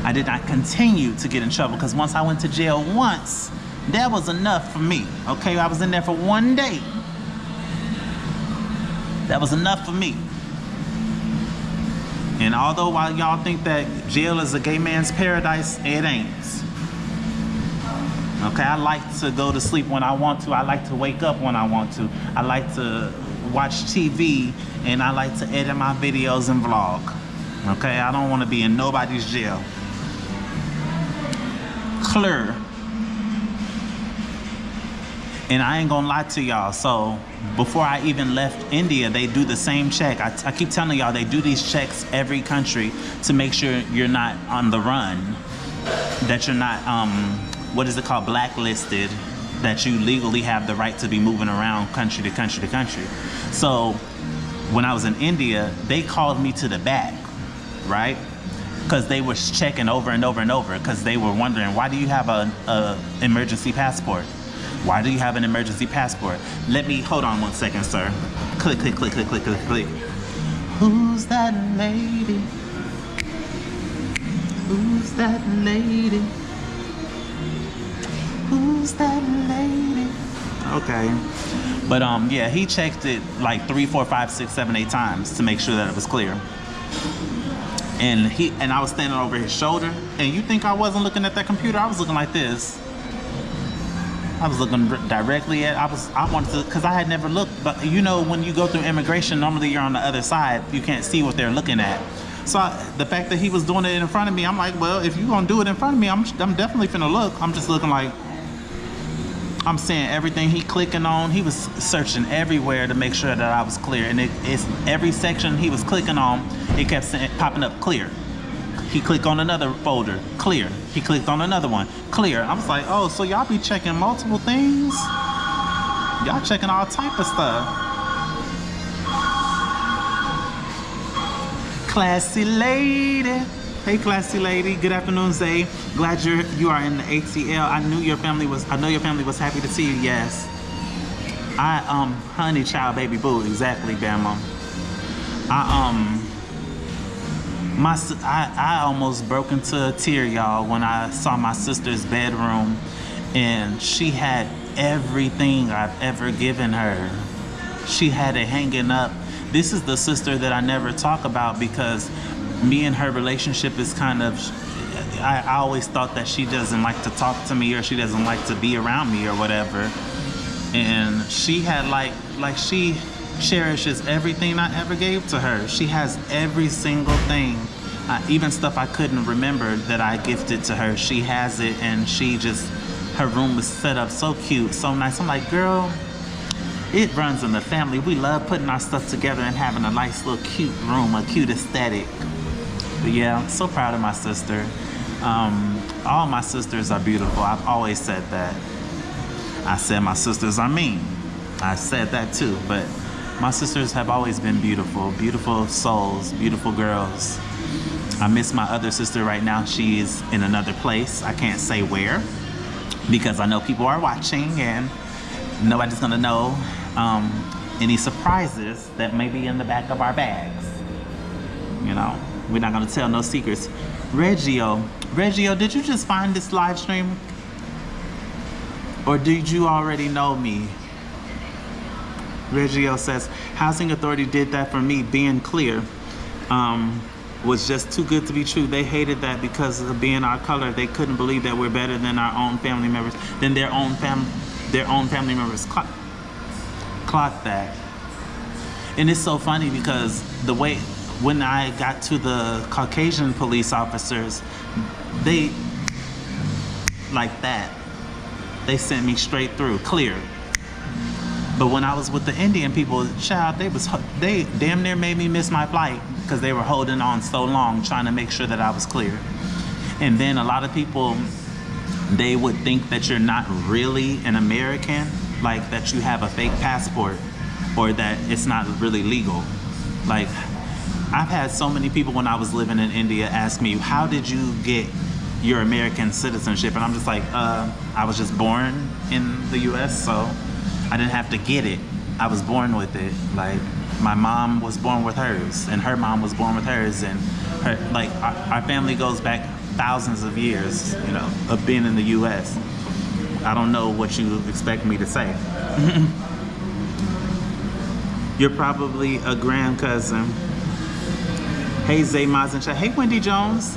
I did not continue to get in trouble because once I went to jail once, that was enough for me. Okay? I was in there for one day. That was enough for me. And although while y'all think that jail is a gay man's paradise, it ain't. Okay, I like to go to sleep when I want to. I like to wake up when I want to. I like to watch TV, and I like to edit my videos and vlog. Okay, I don't want to be in nobody's jail. Clear. And I ain't gonna lie to y'all, so before I even left India, they do the same check. I keep telling y'all, they do these checks every country to make sure you're not on the run, that you're not, what is it called, blacklisted, that you legally have the right to be moving around country to country to country. So when I was in India, they called me to the back, right? Because they were checking over and over and over, because they were wondering, why do you have a emergency passport? Why do you have an emergency passport? Let me, hold on 1 second, sir. Click, click, click, click, click, click, click. Who's that lady? Who's that lady? Who's that lady? Okay. But yeah, he checked it like 3, 4, 5, 6, 7, 8 times to make sure that it was clear. And I was standing over his shoulder, and you think I wasn't looking at that computer? I was looking like this. I was looking directly at, I wanted to, because I had never looked, but you know, when you go through immigration, normally you're on the other side, you can't see what they're looking at. So the fact that he was doing it in front of me, I'm like, well, if you're gonna do it in front of me, I'm definitely finna look. I'm just looking like, I'm seeing everything he clicking on. He was searching everywhere to make sure that I was clear. And it's every section he was clicking on, it kept popping up clear. He clicked on another folder, clear. He clicked on another one, clear. I was like, oh, so y'all be checking multiple things? Y'all checking all type of stuff. Classy lady. Hey, classy lady. Good afternoon, Zay. Glad you are in the ATL. I know your family was happy to see you. Yes. Honey child baby boo, exactly, Bama. I almost broke into a tear, y'all, when I saw my sister's bedroom, and she had everything I've ever given her. She had it hanging up. This is the sister that I never talk about because me and her relationship is kind of, I always thought that she doesn't like to talk to me or she doesn't like to be around me or whatever. And she had like she cherishes everything I ever gave to her. She has every single thing, even stuff I couldn't remember that I gifted to her. She has it, and her room was set up so cute, so nice. I'm like, girl, it runs in the family. We love putting our stuff together and having a nice little cute room, a cute aesthetic. But yeah, I'm so proud of my sister. All my sisters are beautiful. I've always said that. I said my sisters are mean. I said that too, but my sisters have always been beautiful, beautiful souls, beautiful girls. I miss my other sister right now. She is in another place. I can't say where because I know people are watching and nobody's gonna know any surprises that may be in the back of our bags. You know, we're not gonna tell no secrets. Reggio, did you just find this live stream? Or did you already know me? Reggio says, Housing Authority did that for me, being clear. Was just too good to be true. They hated that because of being our color. They couldn't believe that we're better than our own family members, than their own family members clocked that. And it's so funny because the way, when I got to the Caucasian police officers, they, like that, they sent me straight through, clear. But when I was with the Indian people, child, they damn near made me miss my flight because they were holding on so long trying to make sure that I was clear. And then a lot of people, they would think that you're not really an American, like that you have a fake passport or that it's not really legal. Like, I've had so many people when I was living in India ask me, how did you get your American citizenship? And I'm just like, I was just born in the US, so I didn't have to get it. I was born with it. Like, my mom was born with hers, and her mom was born with hers, and her, like, our family goes back thousands of years, you know, of being in the US. I don't know what you expect me to say. You're probably a grand cousin. Hey, Zay Mazen Chat. Hey, Wendy Jones.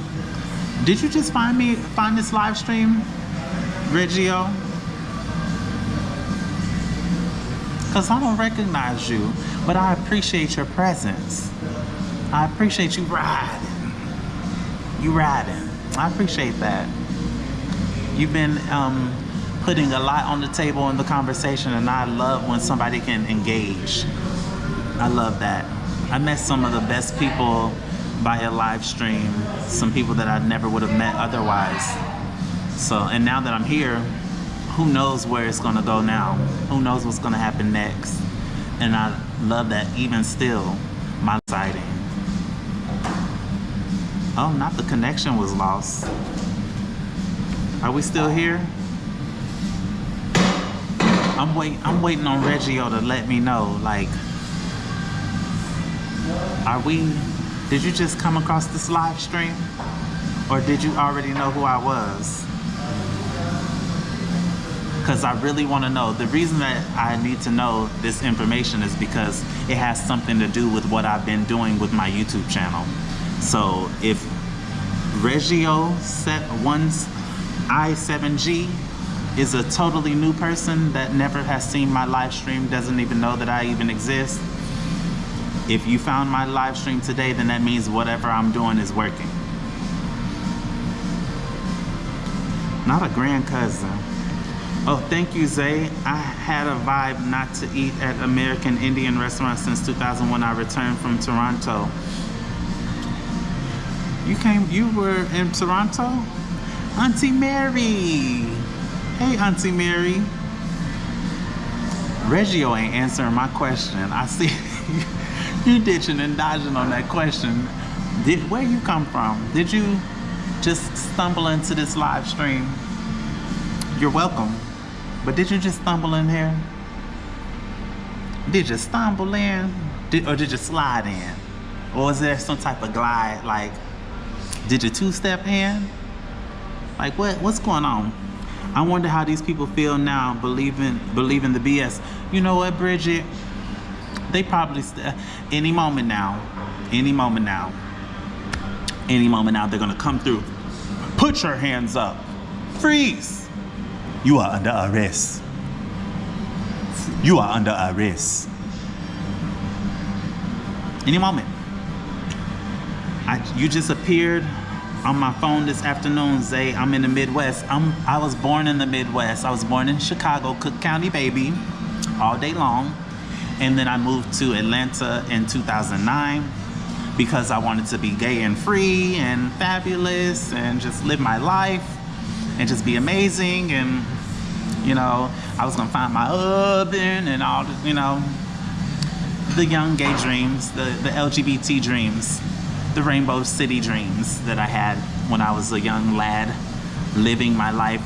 Did you just find this live stream, Reggio? Because I don't recognize you, but I appreciate your presence. I appreciate you riding. You riding. I appreciate that. You've been putting a lot on the table in the conversation, and I love when somebody can engage. I love that. I met some of the best people via live stream, some people that I never would have met otherwise. So, and now that I'm here, who knows where it's gonna go now? Who knows what's gonna happen next? And I love that even still, my sighting. Oh, not the connection was lost. Are we still here? I'm waiting on Reggio to let me know, like, did you just come across this live stream? Or did you already know who I was? Because I really want to know. The reason that I need to know this information is because it has something to do with what I've been doing with my YouTube channel. So if Reggio I7G is a totally new person that never has seen my live stream, doesn't even know that I even exist, if you found my live stream today, then that means whatever I'm doing is working. Not a grand cousin. Oh, thank you, Zay. I had a vibe not to eat at American Indian restaurants since 2001. I returned from Toronto. You were in Toronto? Auntie Mary. Hey, Auntie Mary. Reggio ain't answering my question. I see you ditching and dodging on that question. Where you come from? Did you just stumble into this live stream? You're welcome. But did you just stumble in here? Did you stumble in? Or did you slide in? Or was there some type of glide? Like, did you two-step in? Like, what's going on? I wonder how these people feel now, believing the BS. You know what, Bridget? They probably any moment now, they're gonna come through. Put your hands up. Freeze. You are under arrest. You are under arrest. Any moment. You just appeared on my phone this afternoon, Zay. I'm in the Midwest. I was born in the Midwest. I was born in Chicago, Cook County, baby, all day long. And then I moved to Atlanta in 2009 because I wanted to be gay and free and fabulous and just live my life and just be amazing. And, you know, I was gonna find my husband and all the, you know, the young gay dreams, the LGBT dreams, the Rainbow City dreams that I had when I was a young lad living my life,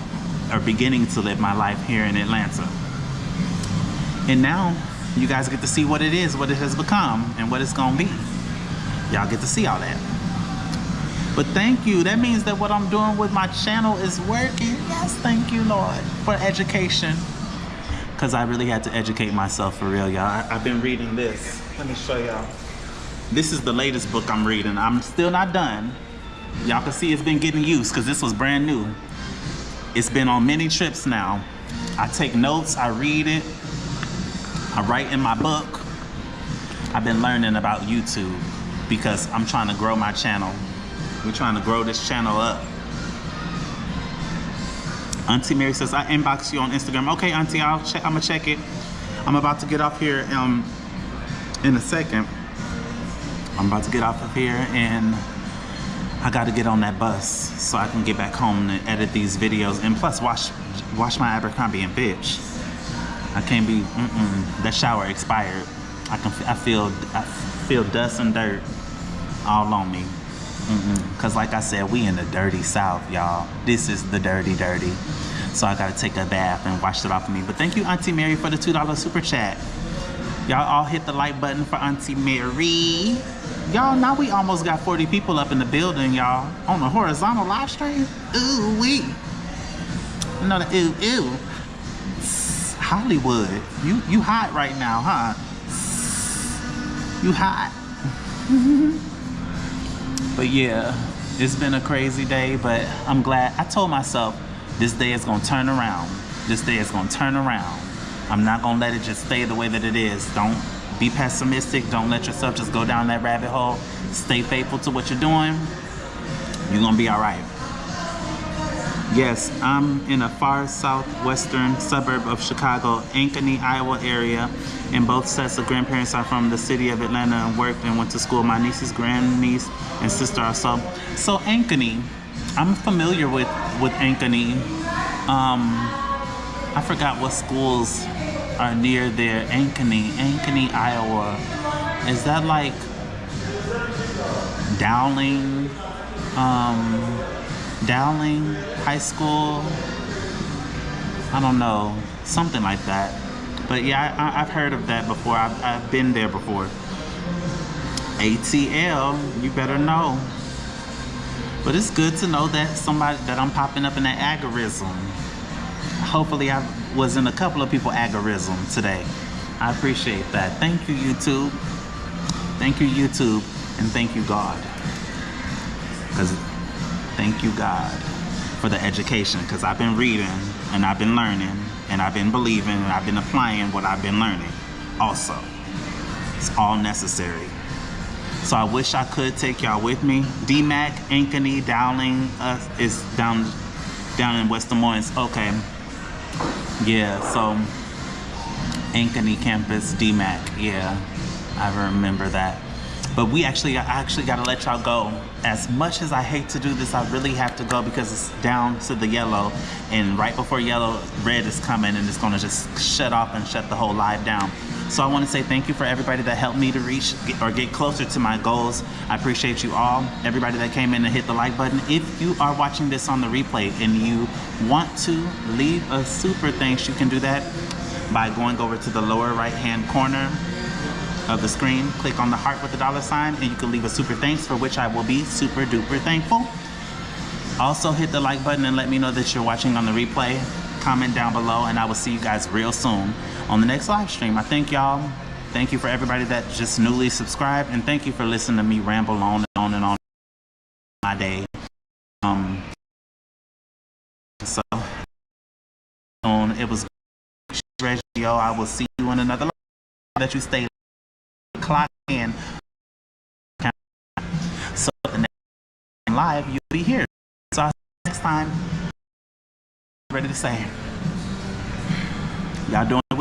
or beginning to live my life here in Atlanta. And now you guys get to see what it is, what it has become, and what it's gonna be. Y'all get to see all that. But thank you. That means that what I'm doing with my channel is working. Yes, thank you, Lord, for education. Because I really had to educate myself for real, y'all. I've been reading this. Let me show y'all. This is the latest book I'm reading. I'm still not done. Y'all can see it's been getting used because this was brand new. It's been on many trips now. I take notes, I read it, I write in my book. I've been learning about YouTube because I'm trying to grow my channel. We're trying to grow this channel up. Auntie Mary says, I inbox you on Instagram. Okay, Auntie, I'm gonna check it. I'm about to get off here in a second. I'm about to get off of here and I gotta get on that bus so I can get back home and edit these videos and plus wash my Abercrombie and Fitch. I can't be, that shower expired. I feel dust and dirt all on me. Cause like I said, we in the dirty South, y'all. This is the dirty. So I gotta take a bath and wash it off of me. But thank you, Auntie Mary, for the $2 super chat. Y'all all hit the like button for Auntie Mary. Y'all, now we almost got 40 people up in the building, y'all, on a horizontal live stream. Ooh wee. Another ooh. Hollywood, you hot right now, huh? You hot. But yeah, it's been a crazy day, but I'm glad. I told myself this day is gonna turn around. This day is gonna turn around. I'm not gonna let it just stay the way that it is. Don't be pessimistic. Don't let yourself just go down that rabbit hole. Stay faithful to what you're doing. You're gonna be all right. Yes, I'm in a far southwestern suburb of Chicago, Ankeny, Iowa area, and both sets of grandparents are from the city of Atlanta and worked and went to school. My niece's grandniece and sister are so Ankeny. I'm familiar with Ankeny. I forgot what schools are near there. Ankeny, Iowa. Is that like Dowling High School? I don't know, something like that. But yeah, I've heard of that before. I've been there before. ATL, you better know. But it's good to know that I'm popping up in that algorithm. Hopefully I was in a couple of people's algorithm today. I appreciate that. Thank you, YouTube. Thank you, YouTube. And thank you, God. Thank you, God, for the education. Because I've been reading and I've been learning and I've been believing and I've been applying what I've been learning also. It's all necessary. So I wish I could take y'all with me. DMAC, Ankeny, Dowling is down in West Des Moines. Okay. Yeah, so Ankeny campus, DMAC. Yeah, I remember that. But I actually got to let y'all go. As much as I hate to do this, I really have to go because it's down to the yellow. And right before yellow, red is coming and it's going to just shut off and shut the whole live down. So I want to say thank you for everybody that helped me to reach or get closer to my goals. I appreciate you all. Everybody that came in and hit the like button. If you are watching this on the replay and you want to leave a super thanks, you can do that by going over to the lower right hand corner of the screen. Click on the heart with the $sign, and you can leave a super thanks, for which I will be super duper thankful. Also hit the like button and let me know that you're watching on the replay. Comment down below, and I will see you guys real soon on the next live stream. I thank y'all. Thank you for everybody that just newly subscribed, and thank you for listening to me ramble on and on and on my day. So it was Regio. I will see you in another live. That you stay clock in. So the next live you'll be here. So I'll see you next time. Ready to say, y'all doing